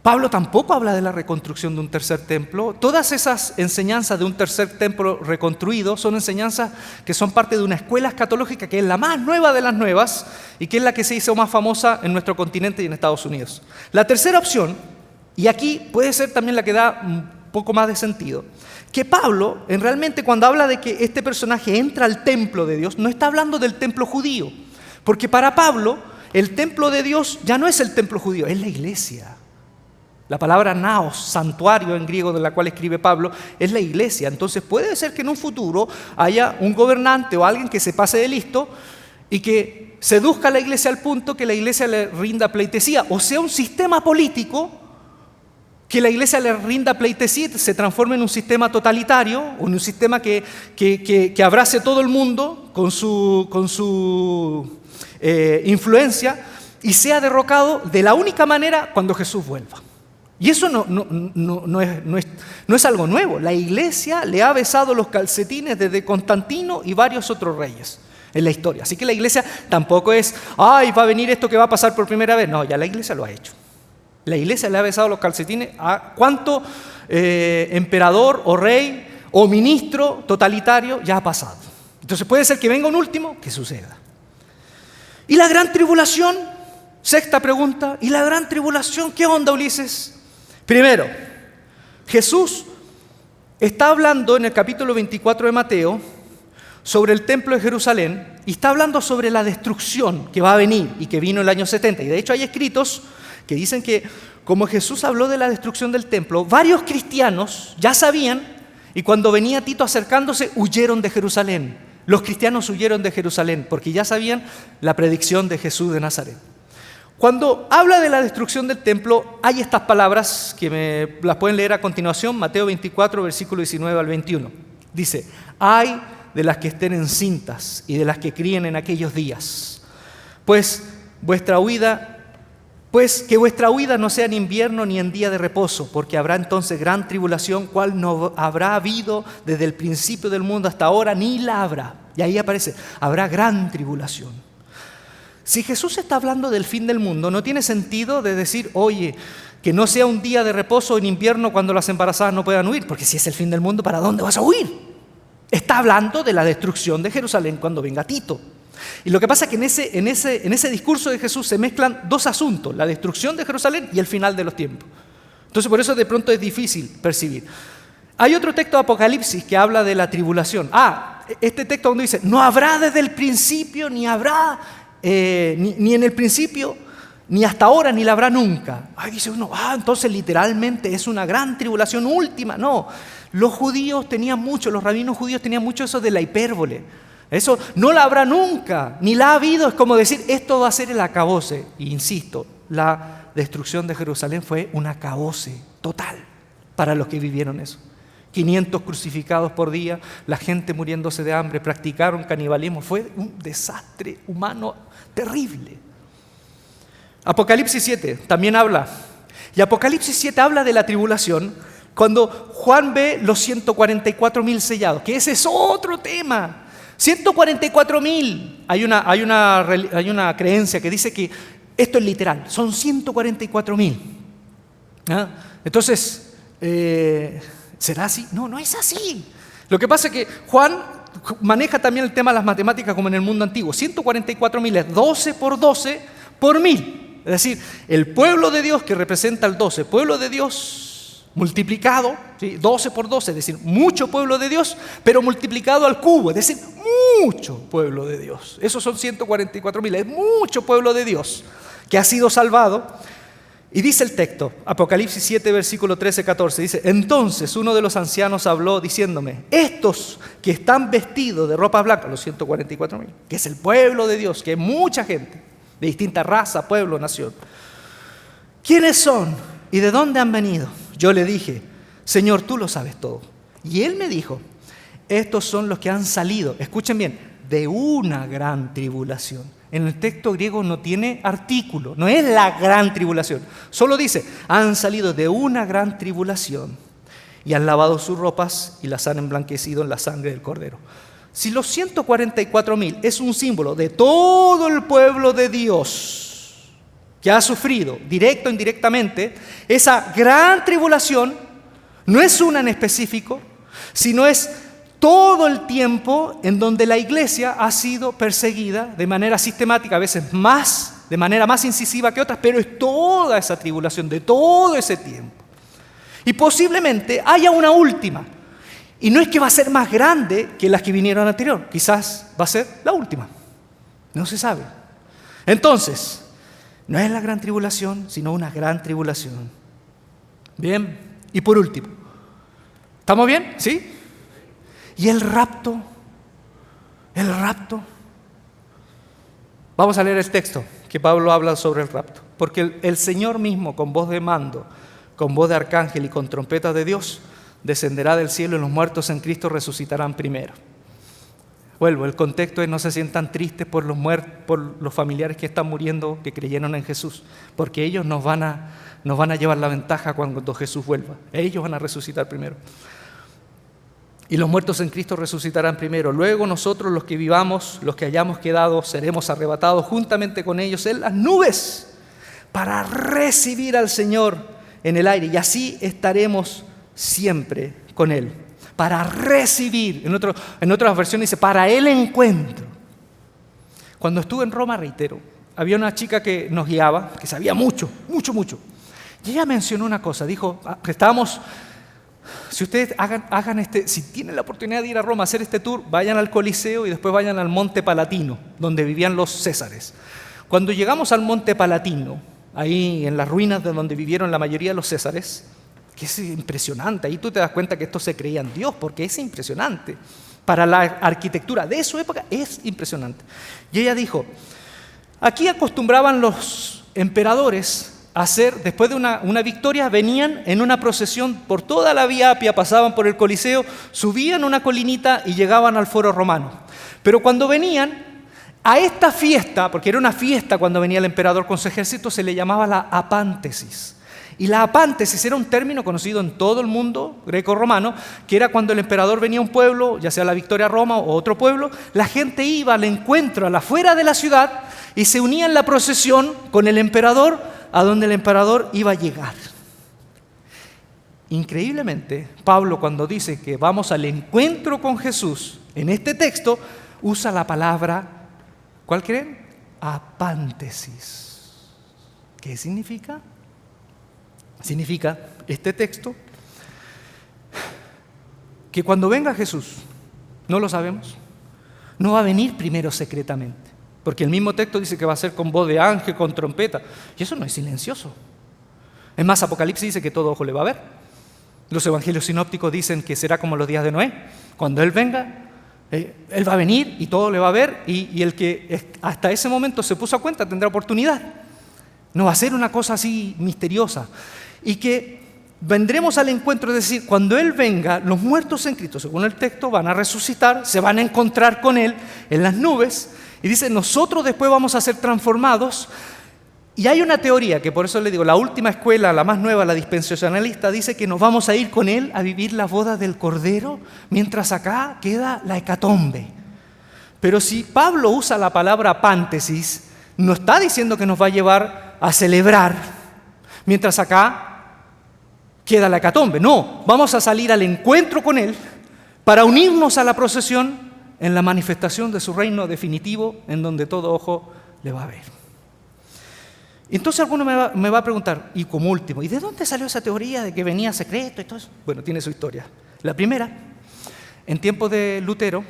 Pablo tampoco habla de la reconstrucción de un tercer templo. Todas esas enseñanzas de un tercer templo reconstruido son enseñanzas que son parte de una escuela escatológica que es la más nueva de las nuevas y que es la que se hizo más famosa en nuestro continente y en Estados Unidos. La tercera opción, y aquí puede ser también la que da poco más de sentido. Que Pablo, realmente cuando habla de que este personaje entra al templo de Dios, no está hablando del templo judío. Porque para Pablo, el templo de Dios ya no es el templo judío, es la iglesia. La palabra naos, santuario en griego de la cual escribe Pablo, es la iglesia. Entonces puede ser que en un futuro haya un gobernante o alguien que se pase de listo y que seduzca a la iglesia al punto que la iglesia le rinda pleitesía. O sea, un sistema político que la iglesia le rinda pleitesía y se transforme en un sistema totalitario, o en un sistema que abrace todo el mundo con su influencia y sea derrocado de la única manera cuando Jesús vuelva. Y eso no es algo nuevo. La iglesia le ha besado los calcetines desde Constantino y varios otros reyes en la historia. Así que la iglesia tampoco es, ay, va a venir esto que va a pasar por primera vez. No, ya la iglesia lo ha hecho. La iglesia le ha besado los calcetines a cuánto emperador o rey o ministro totalitario ya ha pasado. Entonces puede ser que venga un último, que suceda. ¿Y la gran tribulación? Sexta pregunta. ¿Y la gran tribulación? ¿Qué onda, Ulises? Primero, Jesús está hablando en el capítulo 24 de Mateo sobre el templo de Jerusalén y está hablando sobre la destrucción que va a venir y que vino en el año 70. Y de hecho hay escritos que dicen que como Jesús habló de la destrucción del templo, varios cristianos ya sabían y cuando venía Tito acercándose huyeron de Jerusalén. Los cristianos huyeron de Jerusalén porque ya sabían la predicción de Jesús de Nazaret. Cuando habla de la destrucción del templo, hay estas palabras que las pueden leer a continuación, Mateo 24, versículo 19 al 21. Dice, ay de las que estén encintas y de las que críen en aquellos días, pues que vuestra huida no sea en invierno ni en día de reposo, porque habrá entonces gran tribulación, cual no habrá habido desde el principio del mundo hasta ahora, ni la habrá. Y ahí aparece, habrá gran tribulación. Si Jesús está hablando del fin del mundo, no tiene sentido de decir, oye, que no sea un día de reposo en invierno cuando las embarazadas no puedan huir, porque si es el fin del mundo, ¿para dónde vas a huir? Está hablando de la destrucción de Jerusalén cuando venga Tito. Y lo que pasa es que en ese discurso de Jesús se mezclan dos asuntos, la destrucción de Jerusalén y el final de los tiempos. Entonces por eso de pronto es difícil percibir. Hay otro texto de Apocalipsis que habla de la tribulación. Este texto donde dice, no habrá desde el principio, ni habrá... ni en el principio, ni hasta ahora, ni la habrá nunca. Dice uno, entonces literalmente es una gran tribulación última. No, los rabinos judíos tenían mucho eso de la hipérbole. Eso no la habrá nunca, ni la ha habido. Es como decir, esto va a ser el acabose. E insisto, la destrucción de Jerusalén fue un acabose total para los que vivieron eso. 500 crucificados por día, la gente muriéndose de hambre, practicaron canibalismo. Fue un desastre humano terrible. Apocalipsis 7 también habla. Y Apocalipsis 7 habla de la tribulación cuando Juan ve los 144,000 sellados, que ese es otro tema. 144,000. Hay una creencia que dice que esto es literal, son 144,000. Entonces, ¿será así? No es así. Lo que pasa es que Juan maneja también el tema de las matemáticas como en el mundo antiguo. 144,000 es 12 por 12 por 1000. Es decir, el pueblo de Dios que representa el 12, pueblo de Dios multiplicado, ¿sí? 12 por 12, es decir, mucho pueblo de Dios, pero multiplicado al cubo, es decir, mucho pueblo de Dios. Esos son 144,000, es mucho pueblo de Dios que ha sido salvado. Y dice el texto, Apocalipsis 7, versículo 13-14, dice, entonces uno de los ancianos habló diciéndome, estos que están vestidos de ropa blanca, los 144,000, que es el pueblo de Dios, que es mucha gente, de distinta raza, pueblo, nación, ¿quiénes son y de dónde han venido? Yo le dije, Señor, tú lo sabes todo. Y él me dijo, estos son los que han salido, escuchen bien, de una gran tribulación. En el texto griego no tiene artículo, no es la gran tribulación. Solo dice, han salido de una gran tribulación y han lavado sus ropas y las han emblanquecido en la sangre del Cordero. Si los 144,000 es un símbolo de todo el pueblo de Dios que ha sufrido, directo o indirectamente, esa gran tribulación no es una en específico, sino es todo el tiempo en donde la iglesia ha sido perseguida de manera sistemática, a veces de manera más incisiva que otras, pero es toda esa tribulación de todo ese tiempo. Y posiblemente haya una última. Y no es que va a ser más grande que las que vinieron anterior. Quizás va a ser la última. No se sabe. Entonces, no es la gran tribulación, sino una gran tribulación. Bien. Y por último, ¿estamos bien? ¿Sí? Y el rapto. El rapto. Vamos a leer el texto que Pablo habla sobre el rapto. Porque el Señor mismo, con voz de mando, con voz de arcángel y con trompetas de Dios, descenderá del cielo y los muertos en Cristo resucitarán primero. Vuelvo, el contexto es: no se sientan tristes por los familiares que están muriendo, que creyeron en Jesús, porque ellos nos van a llevar la ventaja cuando Jesús vuelva. Ellos van a resucitar primero. Y los muertos en Cristo resucitarán primero. Luego nosotros, los que vivamos, los que hayamos quedado, seremos arrebatados juntamente con ellos en las nubes para recibir al Señor en el aire. Y así estaremos siempre con Él. Para recibir. En otras versiones dice, para el encuentro. Cuando estuve en Roma, reitero, había una chica que nos guiaba, que sabía mucho. Y ella mencionó una cosa. Dijo que estábamos... Si ustedes si tienen la oportunidad de ir a Roma a hacer este tour, vayan al Coliseo y después vayan al Monte Palatino, donde vivían los Césares. Cuando llegamos al Monte Palatino, ahí en las ruinas de donde vivieron la mayoría de los Césares, que es impresionante, ahí tú te das cuenta que estos se creían Dios, porque es impresionante. Para la arquitectura de su época es impresionante. Y ella dijo, aquí acostumbraban los emperadores después de una victoria, venían en una procesión por toda la Vía Apia, pasaban por el Coliseo, subían una colinita y llegaban al Foro Romano. Pero cuando venían a esta fiesta, porque era una fiesta cuando venía el emperador con su ejército, se le llamaba la apántesis. Y la apántesis era un término conocido en todo el mundo greco-romano, que era cuando el emperador venía a un pueblo, ya sea la Victoria Roma o otro pueblo, la gente iba al encuentro a la afuera de la ciudad y se unía en la procesión con el emperador a donde el emperador iba a llegar. Increíblemente, Pablo, cuando dice que vamos al encuentro con Jesús, en este texto usa la palabra, ¿cuál creen? Apántesis. ¿Qué significa? Significa este texto que cuando venga Jesús, no lo sabemos, no va a venir primero secretamente. Porque el mismo texto dice que va a ser con voz de ángel, con trompeta. Y eso no es silencioso. Es más, Apocalipsis dice que todo ojo le va a ver. Los evangelios sinópticos dicen que será como los días de Noé. Cuando Él venga, Él va a venir y todo le va a ver. Y el que hasta ese momento se puso a cuenta tendrá oportunidad. No va a ser una cosa así misteriosa. Y que vendremos al encuentro, es decir, cuando Él venga, los muertos en Cristo, según el texto, van a resucitar, se van a encontrar con Él en las nubes. Y dice, nosotros después vamos a ser transformados. Y hay una teoría, que por eso le digo, la última escuela, la más nueva, la dispensacionalista, dice que nos vamos a ir con Él a vivir la boda del Cordero, mientras acá queda la hecatombe. Pero si Pablo usa la palabra apántesis, no está diciendo que nos va a llevar a celebrar, mientras acá queda la hecatombe. No, vamos a salir al encuentro con Él para unirnos a la procesión en la manifestación de su reino definitivo, en donde todo ojo le va a ver. Entonces alguno me va a preguntar, y como último, ¿y de dónde salió esa teoría de que venía secreto y todo eso? Bueno, tiene su historia. La primera, en tiempos de Lutero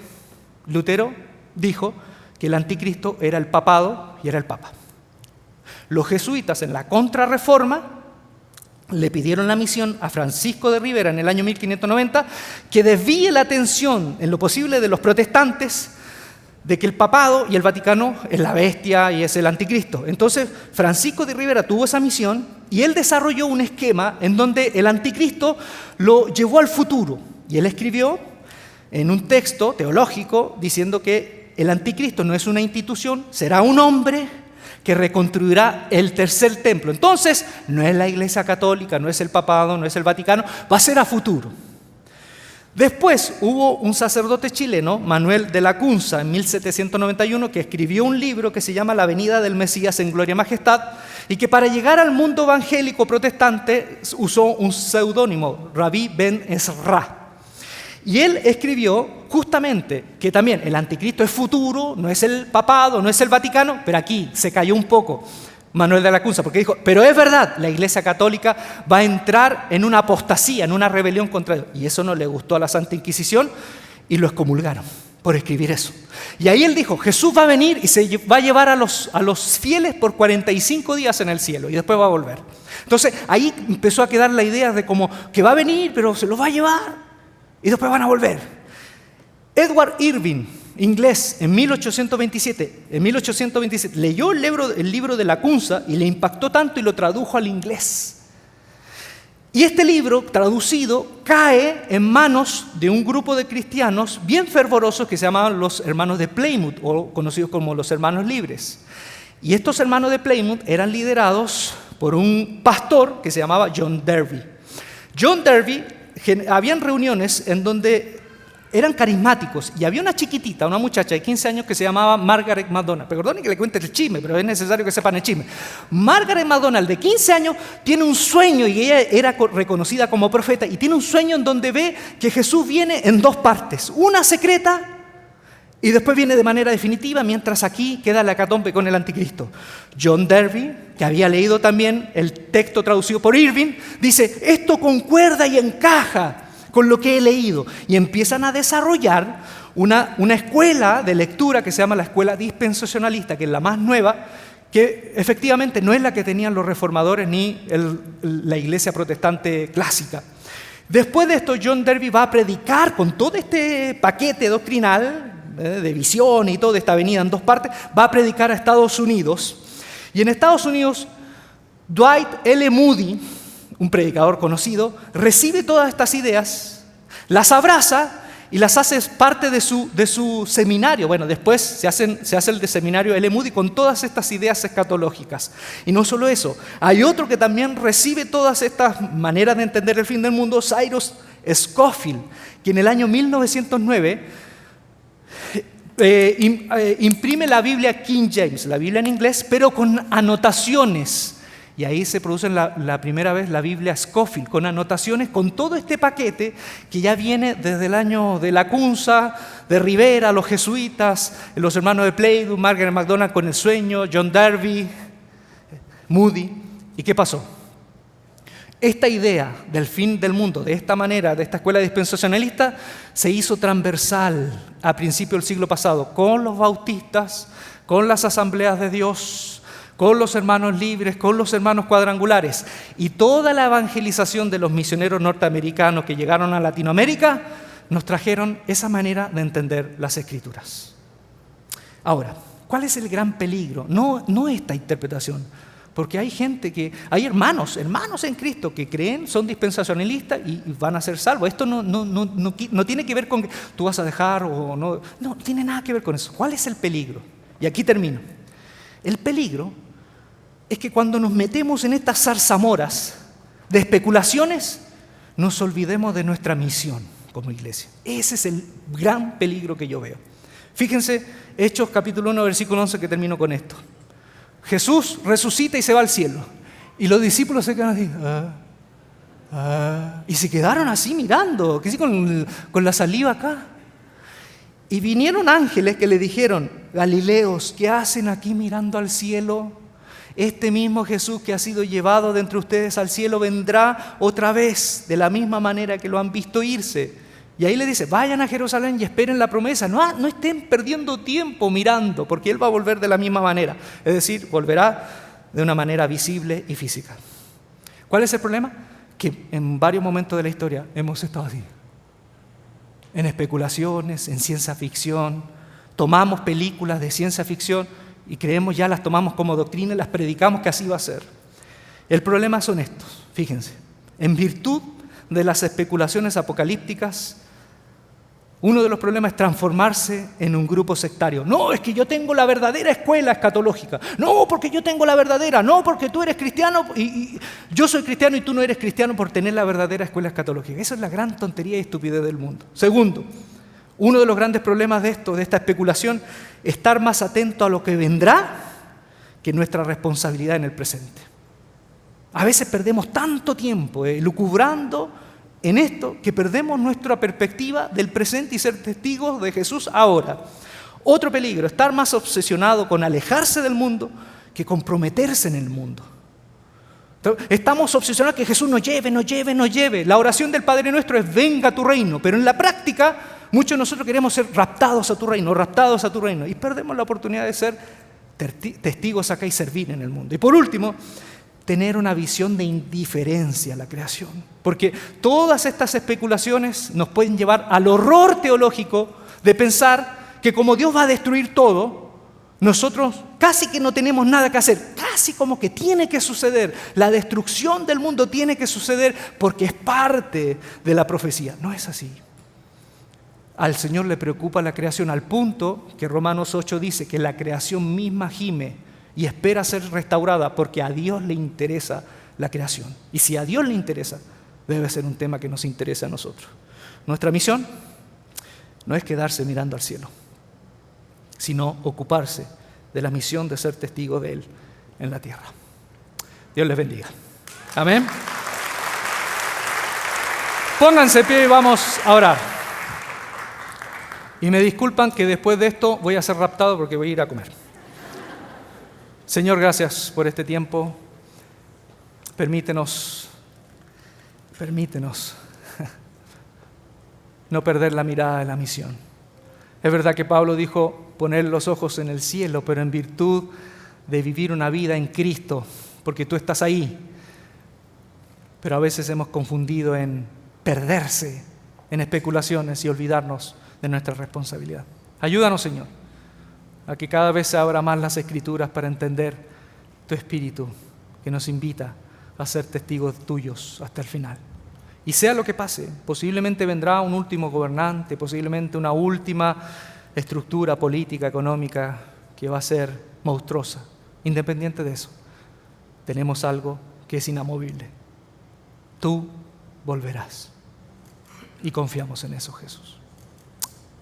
dijo que el anticristo era el papado y era el papa. Los jesuitas en la Contrarreforma le pidieron la misión a Francisco de Ribera en el año 1590 que desvíe la atención en lo posible de los protestantes de que el papado y el Vaticano es la bestia y es el anticristo. Entonces Francisco de Ribera tuvo esa misión y él desarrolló un esquema en donde el anticristo lo llevó al futuro. Y él escribió en un texto teológico diciendo que el anticristo no es una institución, será un hombre que reconstruirá el tercer templo. Entonces, no es la Iglesia Católica, no es el papado, no es el Vaticano, va a ser a futuro. Después hubo un sacerdote chileno, Manuel de la Cunza, en 1791, que escribió un libro que se llama La venida del Mesías en gloria y majestad, y que para llegar al mundo evangélico protestante usó un seudónimo, Rabí Ben Ezra. Y él escribió justamente que también el anticristo es futuro, no es el papado, no es el Vaticano, pero aquí se cayó un poco. Manuel de Lacunza, porque dijo, pero es verdad, la Iglesia Católica va a entrar en una apostasía, en una rebelión contra Dios. Y eso no le gustó a la Santa Inquisición y lo excomulgaron por escribir eso. Y ahí él dijo, Jesús va a venir y se va a llevar a los fieles por 45 días en el cielo y después va a volver. Entonces ahí empezó a quedar la idea de como que va a venir, pero se los va a llevar y después van a volver. Edward Irving, inglés, en 1827, leyó el libro de Lacunza y le impactó tanto y lo tradujo al inglés. Y este libro, traducido, cae en manos de un grupo de cristianos bien fervorosos que se llamaban los hermanos de Plymouth, o conocidos como los hermanos libres. Y estos hermanos de Plymouth eran liderados por un pastor que se llamaba John Derby. John Derby, habían reuniones en donde eran carismáticos y había una chiquitita, una muchacha de 15 años que se llamaba Margaret MacDonald. Perdonen que le cuente el chisme, pero es necesario que sepan el chisme. Margaret MacDonald, de 15 años, tiene un sueño y ella era reconocida como profeta y tiene un sueño en donde ve que Jesús viene en dos partes, una secreta y después viene de manera definitiva, mientras aquí queda la hecatombe con el anticristo. John Derby, que había leído también el texto traducido por Irving, dice, esto concuerda y encaja con lo que he leído, y empiezan a desarrollar una escuela de lectura que se llama la escuela dispensacionalista, que es la más nueva, que efectivamente no es la que tenían los reformadores ni la iglesia protestante clásica. Después de esto, John Derby va a predicar con todo este paquete doctrinal de visión y toda esta avenida en dos partes, va a predicar a Estados Unidos, y en Estados Unidos Dwight L. Moody, un predicador conocido, recibe todas estas ideas, las abraza y las hace parte de su seminario. Bueno, después se hace el de seminario L. Moody con todas estas ideas escatológicas. Y no solo eso, hay otro que también recibe todas estas maneras de entender el fin del mundo, Cyrus Scofield, que en el año 1909 imprime la Biblia King James, la Biblia en inglés, pero con anotaciones. Y ahí se produce la primera vez la Biblia Scofield, con anotaciones, con todo este paquete que ya viene desde el año de Lacunza, de Rivera, los jesuitas, los hermanos de Plymouth, Margaret MacDonald con el sueño, John Derby, Moody. ¿Y qué pasó? Esta idea del fin del mundo, de esta manera, de esta escuela dispensacionalista, se hizo transversal a principios del siglo pasado con los bautistas, con las asambleas de Dios, con los hermanos libres, con los hermanos cuadrangulares. Y toda la evangelización de los misioneros norteamericanos que llegaron a Latinoamérica nos trajeron esa manera de entender las Escrituras. Ahora, ¿cuál es el gran peligro? No esta interpretación, porque hay hay hermanos en Cristo que creen, son dispensacionalistas y van a ser salvos. Esto no tiene que ver con que tú vas a dejar o no tiene nada que ver con eso. ¿Cuál es el peligro? Y aquí termino. El peligro es que cuando nos metemos en estas zarzamoras de especulaciones, nos olvidemos de nuestra misión como iglesia. Ese es el gran peligro que yo veo. Fíjense, Hechos capítulo 1, versículo 11, que termino con esto. Jesús resucita y se va al cielo. Y los discípulos se quedan así. Y se quedaron así mirando, que sí, con la saliva acá. Y vinieron ángeles que le dijeron, Galileos, ¿qué hacen aquí mirando al cielo? Este mismo Jesús que ha sido llevado de entre ustedes al cielo vendrá otra vez, de la misma manera que lo han visto irse. Y ahí le dice, vayan a Jerusalén y esperen la promesa. No estén perdiendo tiempo mirando, porque Él va a volver de la misma manera. Es decir, volverá de una manera visible y física. ¿Cuál es el problema? Que en varios momentos de la historia hemos estado así. En especulaciones, en ciencia ficción. Tomamos películas de ciencia ficción y creemos, ya las tomamos como doctrina y las predicamos que así va a ser. El problema son estos, fíjense. En virtud de las especulaciones apocalípticas, uno de los problemas es transformarse en un grupo sectario. No, es que yo tengo la verdadera escuela escatológica. No, porque yo tengo la verdadera. No, porque tú eres cristiano y yo soy cristiano y tú no eres cristiano por tener la verdadera escuela escatológica. Esa es la gran tontería y estupidez del mundo. Segundo, uno de los grandes problemas de esta especulación, estar más atento a lo que vendrá que nuestra responsabilidad en el presente. A veces perdemos tanto tiempo lucubrando en esto que perdemos nuestra perspectiva del presente y ser testigos de Jesús ahora. Otro peligro, estar más obsesionado con alejarse del mundo que comprometerse en el mundo. Estamos obsesionados que Jesús nos lleve, nos lleve, nos lleve. La oración del Padre Nuestro es venga tu reino, pero en la práctica muchos de nosotros queremos ser raptados a tu reino, y perdemos la oportunidad de ser testigos acá y servir en el mundo. Y por último, tener una visión de indiferencia a la creación, porque todas estas especulaciones nos pueden llevar al horror teológico de pensar que como Dios va a destruir todo, nosotros casi que no tenemos nada que hacer, casi como que tiene que suceder, la destrucción del mundo tiene que suceder porque es parte de la profecía. No es así. Al Señor le preocupa la creación al punto que Romanos 8 dice que la creación misma gime y espera ser restaurada porque a Dios le interesa la creación. Y si a Dios le interesa, debe ser un tema que nos interesa a nosotros. Nuestra misión no es quedarse mirando al cielo, sino ocuparse de la misión de ser testigo de Él en la tierra. Dios les bendiga. Amén. Pónganse de pie y vamos a orar. Y me disculpan que después de esto voy a ser raptado porque voy a ir a comer. Señor, gracias por este tiempo. Permítenos no perder la mirada de la misión. Es verdad que Pablo dijo poner los ojos en el cielo, pero en virtud de vivir una vida en Cristo, porque tú estás ahí. Pero a veces hemos confundido en perderse en especulaciones y olvidarnos de nuestra responsabilidad. Ayúdanos, Señor, a que cada vez se abra más las Escrituras para entender tu Espíritu que nos invita a ser testigos tuyos hasta el final. Y sea lo que pase, posiblemente vendrá un último gobernante, posiblemente una última estructura política, económica, que va a ser monstruosa. Independiente de eso, tenemos algo que es inamovible. Tú volverás. Y confiamos en eso, Jesús.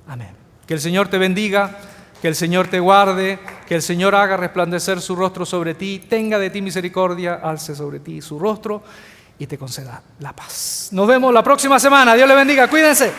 Amén. Que el Señor te bendiga, que el Señor te guarde, que el Señor haga resplandecer su rostro sobre ti, tenga de ti misericordia, alce sobre ti su rostro y te conceda la paz. Nos vemos la próxima semana. Dios le bendiga. Cuídense.